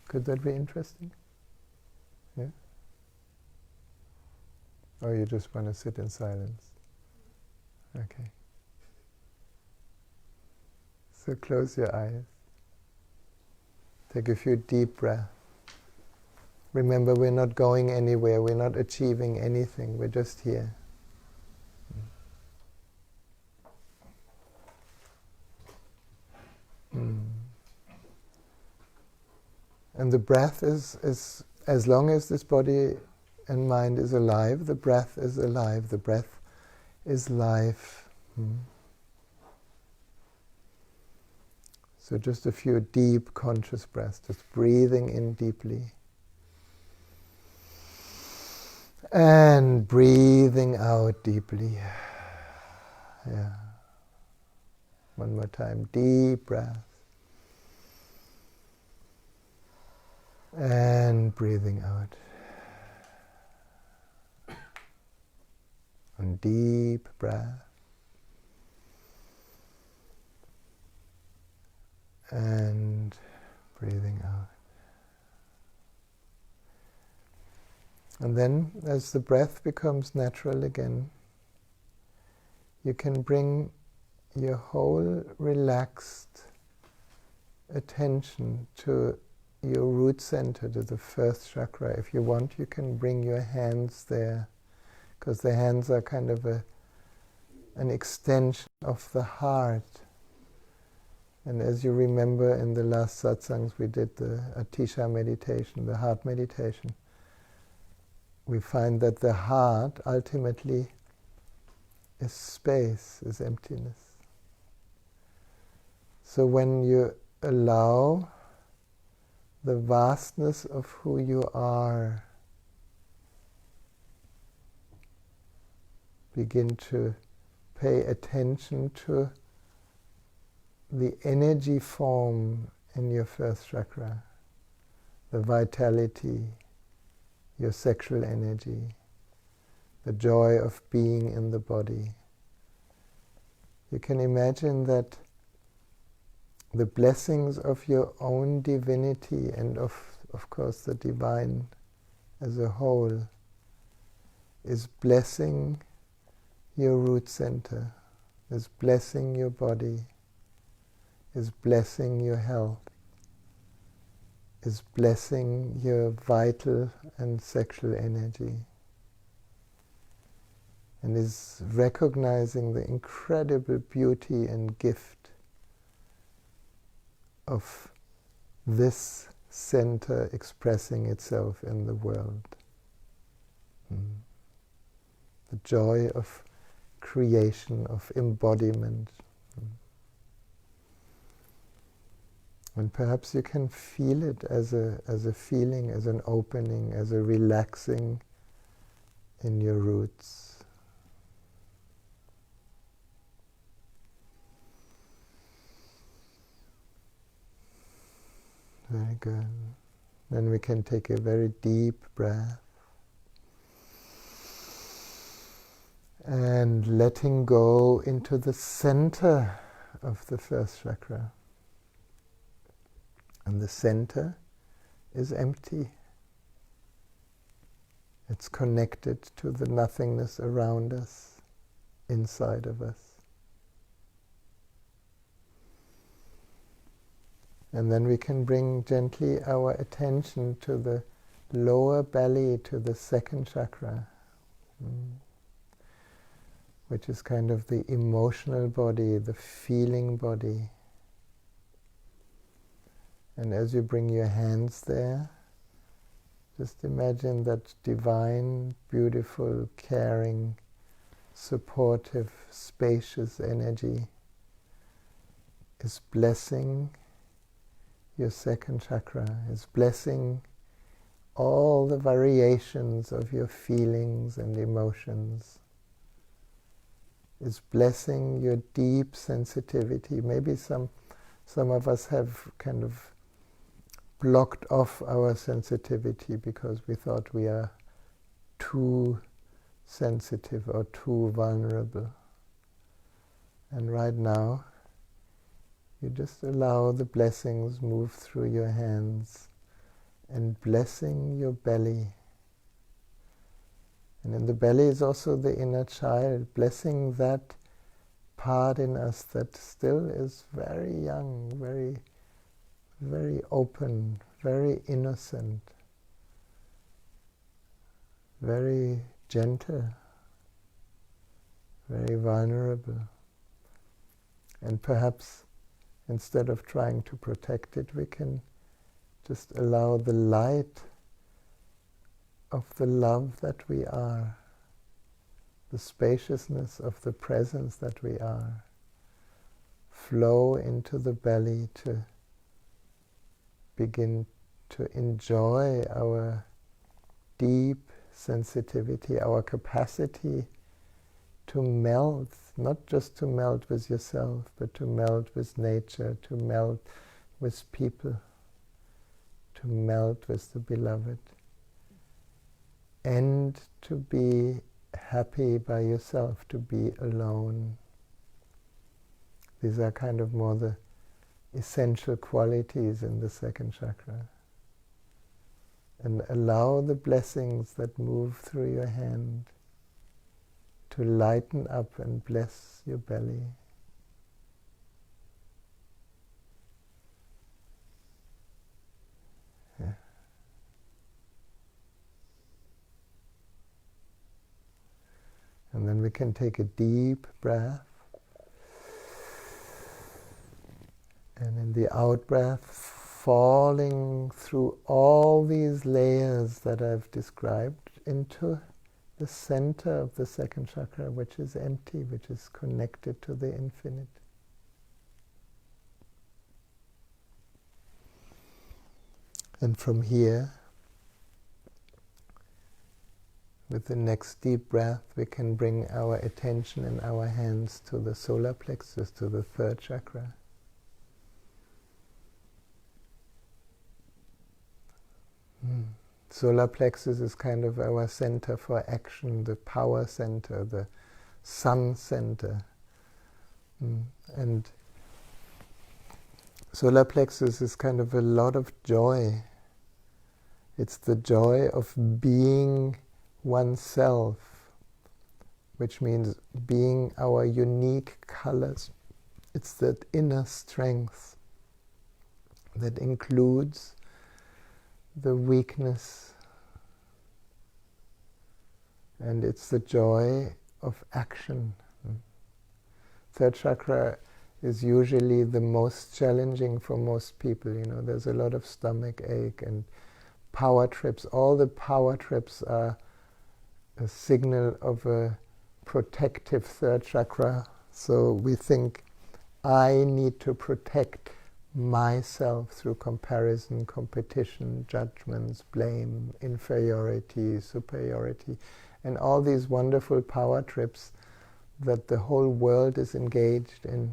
could that be interesting? Yeah? Or you just want to sit in silence? Okay. So close your eyes. Take a few deep breaths. Remember, we're not going anywhere, we're not achieving anything, we're just here. And the breath is, as long as this body and mind is alive, the breath is alive, the breath is life. So just a few deep conscious breaths, just breathing in deeply. And breathing out deeply. Yeah. One more time, deep breath. And breathing out. And deep breath. And breathing out. And then, as the breath becomes natural again, you can bring your whole relaxed attention to your root center, to the first chakra. If you want, you can bring your hands there, because the hands are kind of an extension of the heart. And as you remember, in the last satsangs we did the Atisha meditation, the heart meditation. We find that the heart ultimately is space, is emptiness. So when you allow the vastness of who you are, begin to pay attention to the energy form in your first chakra, the vitality, your sexual energy, the joy of being in the body. You can imagine that the blessings of your own divinity and of course the divine as a whole is blessing your root center, is blessing your body, is blessing your health, is blessing your vital and sexual energy, and is recognizing the incredible beauty and gift of this center expressing itself in the world. The joy of creation, of embodiment. And perhaps you can feel it as a feeling, as an opening, as a relaxing in your roots. Very good. Then we can take a very deep breath. And letting go into the center of the first chakra. And the center is empty. It's connected to the nothingness around us, inside of us. And then we can bring gently our attention to the lower belly, to the second chakra, which is kind of the emotional body, the feeling body. And as you bring your hands there, just imagine that divine, beautiful, caring, supportive, spacious energy is blessing your second chakra, is blessing all the variations of your feelings and emotions, is blessing your deep sensitivity. Maybe some of us have kind of blocked off our sensitivity because we thought we are too sensitive or too vulnerable. And right now, you just allow the blessings move through your hands and blessing your belly. And in the belly is also the inner child, blessing that part in us that still is very young, very, very open, very innocent, very gentle, very vulnerable. And perhaps instead of trying to protect it, we can just allow the light of the love that we are, the spaciousness of the presence that we are, flow into the belly to begin to enjoy our deep sensitivity, our capacity to melt not just to melt with yourself, but to melt with nature, to melt with people, to melt with the beloved, and to be happy by yourself, to be alone. These are kind of more the essential qualities in the second chakra. And allow the blessings that move through your hand to lighten up and bless your belly. Yeah. And then we can take a deep breath. And in the out-breath, falling through all these layers that I've described into the center of the second chakra, which is empty, which is connected to the infinite. And from here, with the next deep breath, we can bring our attention and our hands to the solar plexus, to the third chakra. Solar plexus is kind of our center for action, the power center, the sun center. And solar plexus is kind of a lot of joy. It's the joy of being oneself, which means being our unique colors. It's that inner strength that includes the weakness, and it's the joy of action. Third chakra is usually the most challenging for most people. You know, there's a lot of stomach ache and power trips. All the power trips are a signal of a protective third chakra. So we think, I need to protect myself through comparison, competition, judgments, blame, inferiority, superiority, and all these wonderful power trips that the whole world is engaged in,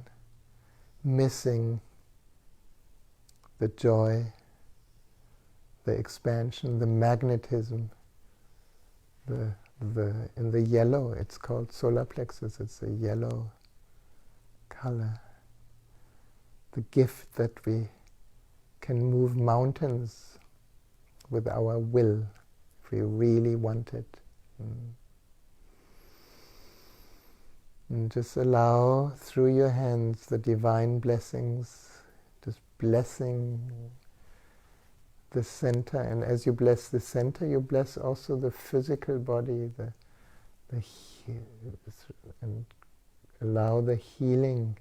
missing the joy, the expansion, the magnetism, in the yellow. It's called solar plexus. It's a yellow color. The gift that we can move mountains with our will, if we really want it. And just allow through your hands the divine blessings, just blessing the center. And as you bless the center, you bless also the physical body, and allow the healing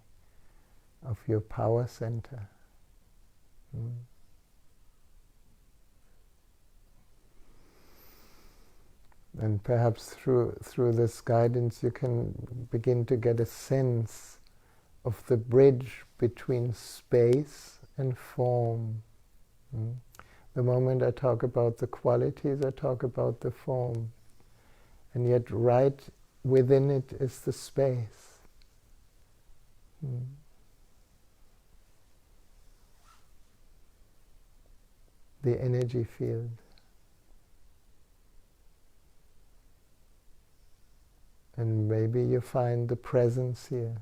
of your power center. And perhaps through this guidance you can begin to get a sense of the bridge between space and form. The moment I talk about the qualities, I talk about the form. And yet right within it is the space. The energy field. And maybe you find the presence here.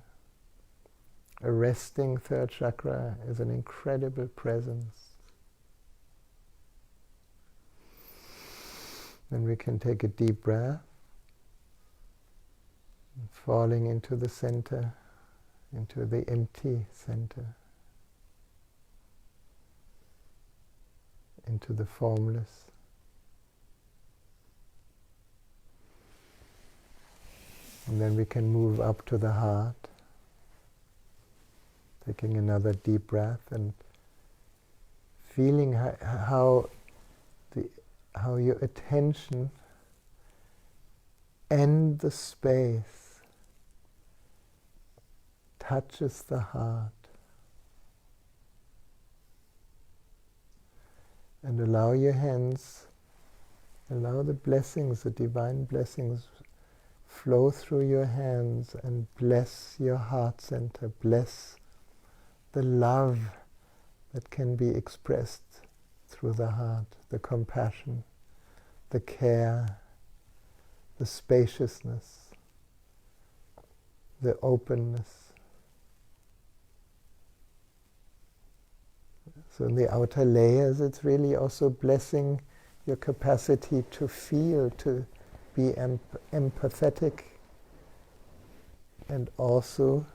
A resting third chakra is an incredible presence. Then we can take a deep breath, falling into the center, into the empty center, into the formless. And then we can move up to the heart, taking another deep breath and feeling how your attention and the space touches the heart. And allow your hands, allow the blessings, the divine blessings, flow through your hands and bless your heart center, bless the love that can be expressed through the heart, the compassion, the care, the spaciousness, the openness. So in the outer layers, it's really also blessing your capacity to feel, to be empathetic, and also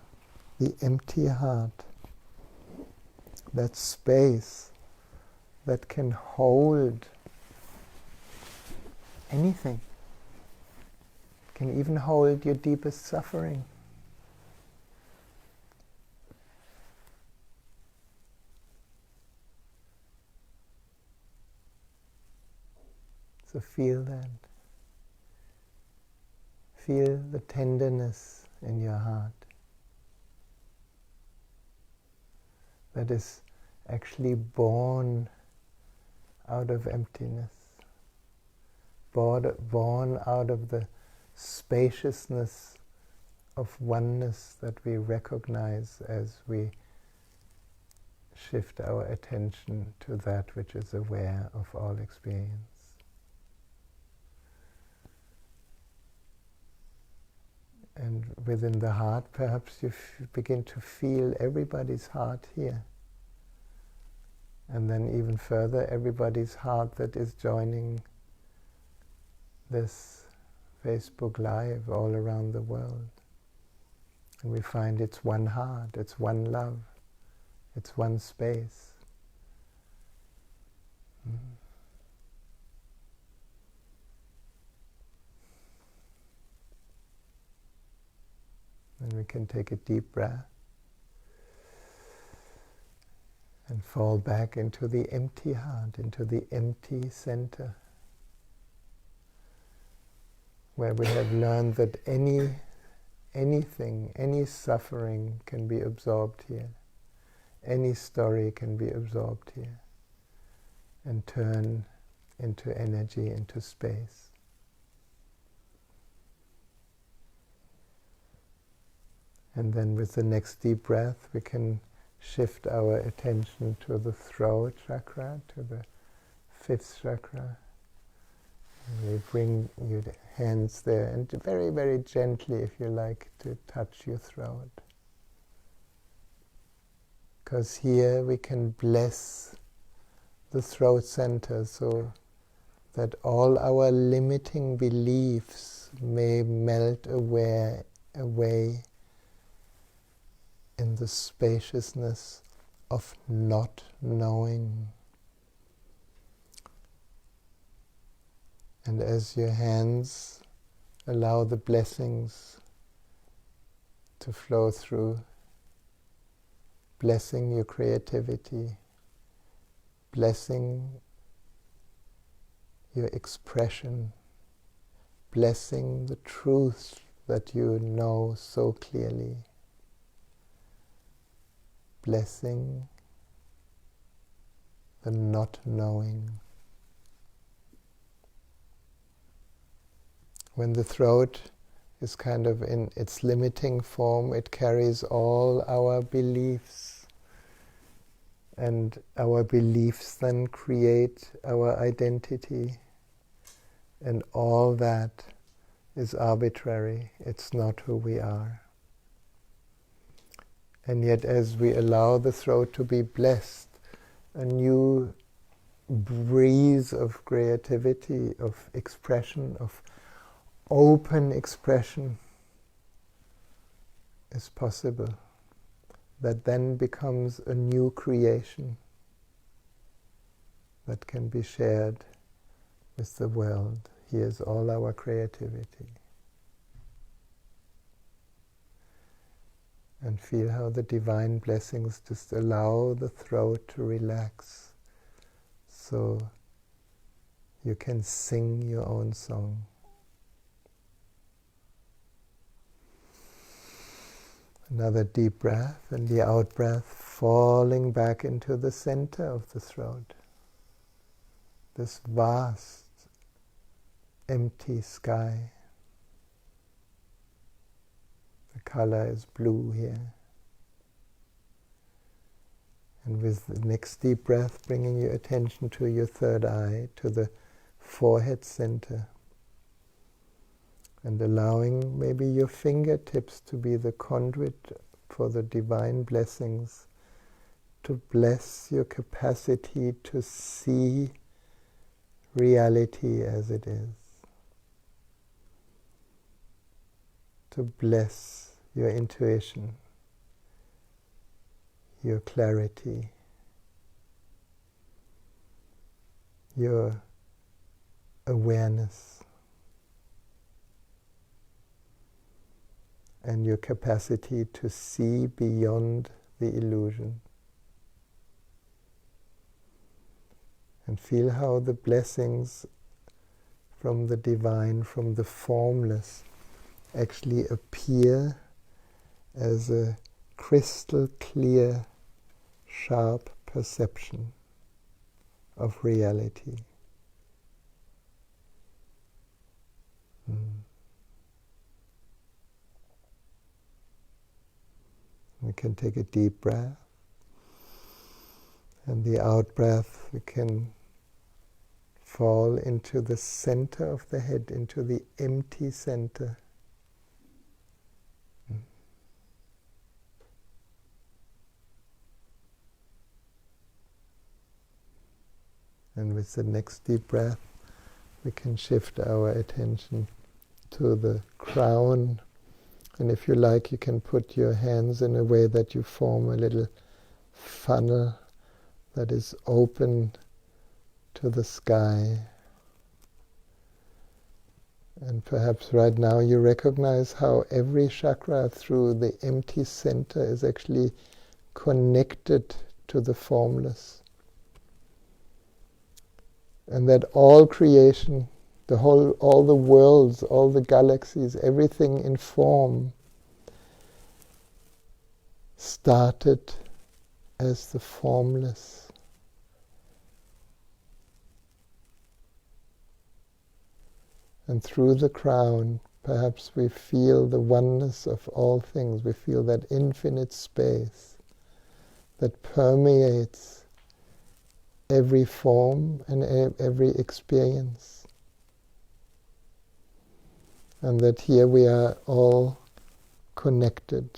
the empty heart, that space that can hold anything, can even hold your deepest suffering. So feel that. Feel the tenderness in your heart that is actually born out of emptiness, born out of the spaciousness of oneness that we recognize as we shift our attention to that which is aware of all experience. And within the heart, perhaps you begin to feel everybody's heart here. And then even further, everybody's heart that is joining this Facebook Live all around the world. And we find it's one heart, it's one love, it's one space. And we can take a deep breath and fall back into the empty heart, into the empty center, where we have learned that anything, any suffering can be absorbed here. Any story can be absorbed here and turn into energy, into space. And then with the next deep breath, we can shift our attention to the Throat Chakra, to the 5th chakra. And we bring your hands there, and very, very gently, if you like, to touch your throat. Because here we can bless the throat center so that all our limiting beliefs may melt away in the spaciousness of not knowing. And as your hands allow the blessings to flow through, blessing your creativity, blessing your expression, blessing the truth that you know so clearly, blessing the not knowing. When the throat is kind of in its limiting form, it carries all our beliefs, and our beliefs then create our identity, and all that is arbitrary. It's not who we are. And yet, as we allow the throat to be blessed, a new breeze of creativity, of expression, of open expression is possible. That then becomes a new creation that can be shared with the world. Here's all our creativity. And feel how the divine blessings just allow the throat to relax, so you can sing your own song. Another deep breath, and the out breath falling back into the center of the throat. This vast, empty sky. The color is blue here. And with the next deep breath, bringing your attention to your third eye, to the forehead center. And allowing maybe your fingertips to be the conduit for the divine blessings, to bless your capacity to see reality as it is. To bless your intuition, your clarity, your awareness, and your capacity to see beyond the illusion. And feel how the blessings from the divine, from the formless, actually appear as a crystal clear, sharp perception of reality. We can take a deep breath, and the out breath we can fall into the center of the head, into the empty center. And with the next deep breath, we can shift our attention to the crown. And if you like, you can put your hands in a way that you form a little funnel that is open to the sky. And perhaps right now you recognize how every chakra through the empty center is actually connected to the formless. And that all creation, all the worlds, all the galaxies, everything in form started as the formless. And through the crown, perhaps we feel the oneness of all things. We feel that infinite space that permeates every form and every experience. And that here we are all connected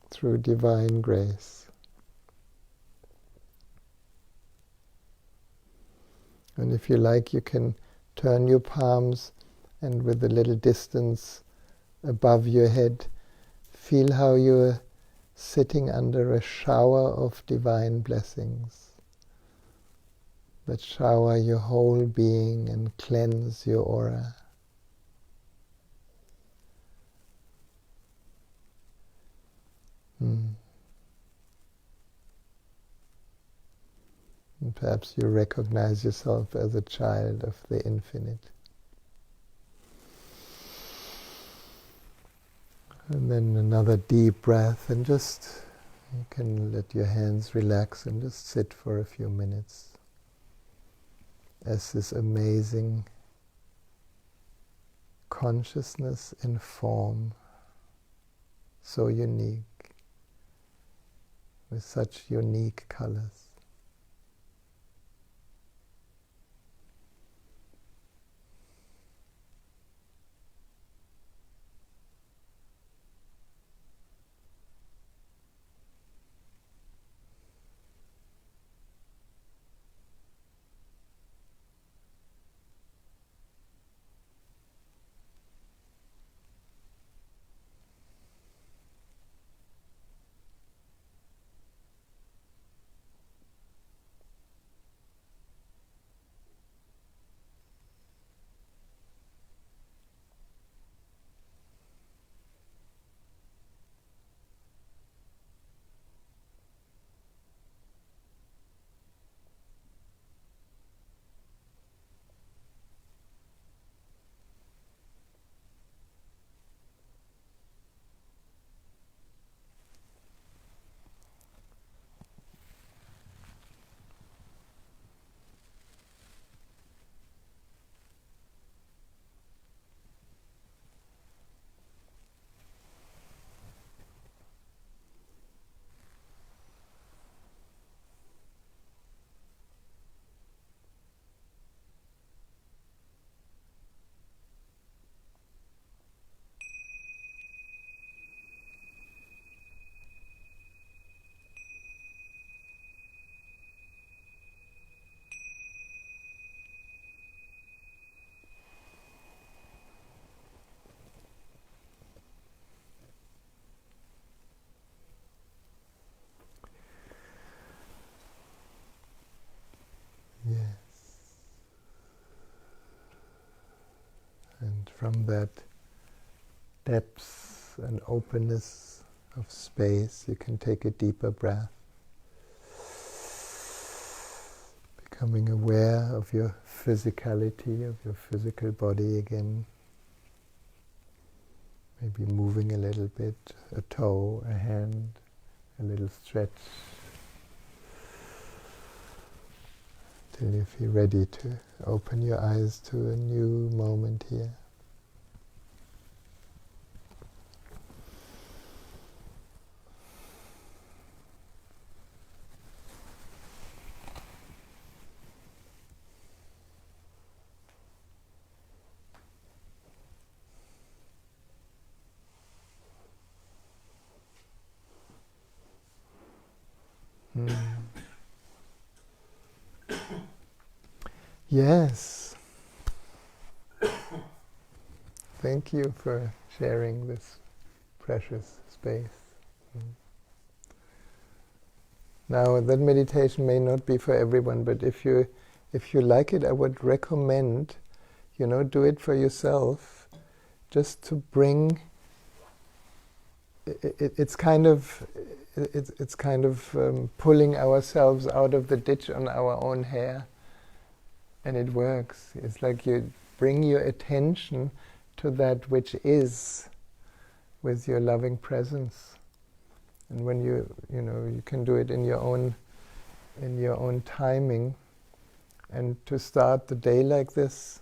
through divine grace. And if you like, you can turn your palms and with a little distance above your head, feel how you're sitting under a shower of divine blessings that shower your whole being and cleanse your aura. And perhaps you recognize yourself as a child of the infinite. And then another deep breath, and just you can let your hands relax and just sit for a few minutes as this amazing consciousness in form, so unique, with such unique colors. from that depth and openness of space, you can take a deeper breath, becoming aware of your physicality, of your physical body again. Maybe moving a little bit, a toe, a hand, a little stretch, till you feel ready to open your eyes to a new moment here. Yes. Thank you for sharing this precious space. Now, that meditation may not be for everyone, but if you like it, I would recommend, do it for yourself, just to bring. It's kind of pulling ourselves out of the ditch on our own hair. And it works. It's like you bring your attention to that which is with your loving presence. And when you can do it in your own timing. And to start the day like this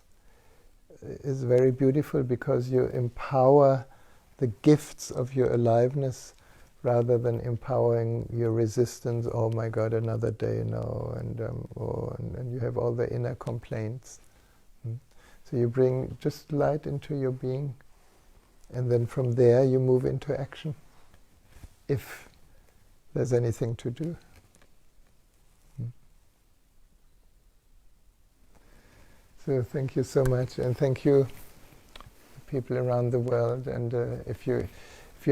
is very beautiful because you empower the gifts of your aliveness rather than empowering your resistance. Oh my God, another day, no, and you have all the inner complaints. So you bring just light into your being, and then from there you move into action, if there's anything to do. So thank you so much, and thank you, people around the world. And if you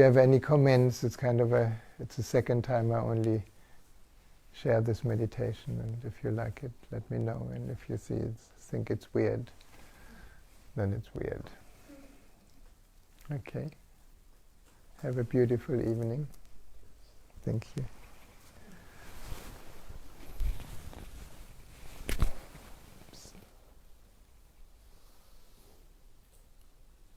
have any comments, it's the second time I only share this meditation, and if you like it, let me know. And if you think it's weird, then it's weird. Okay. Have a beautiful evening. Thank you.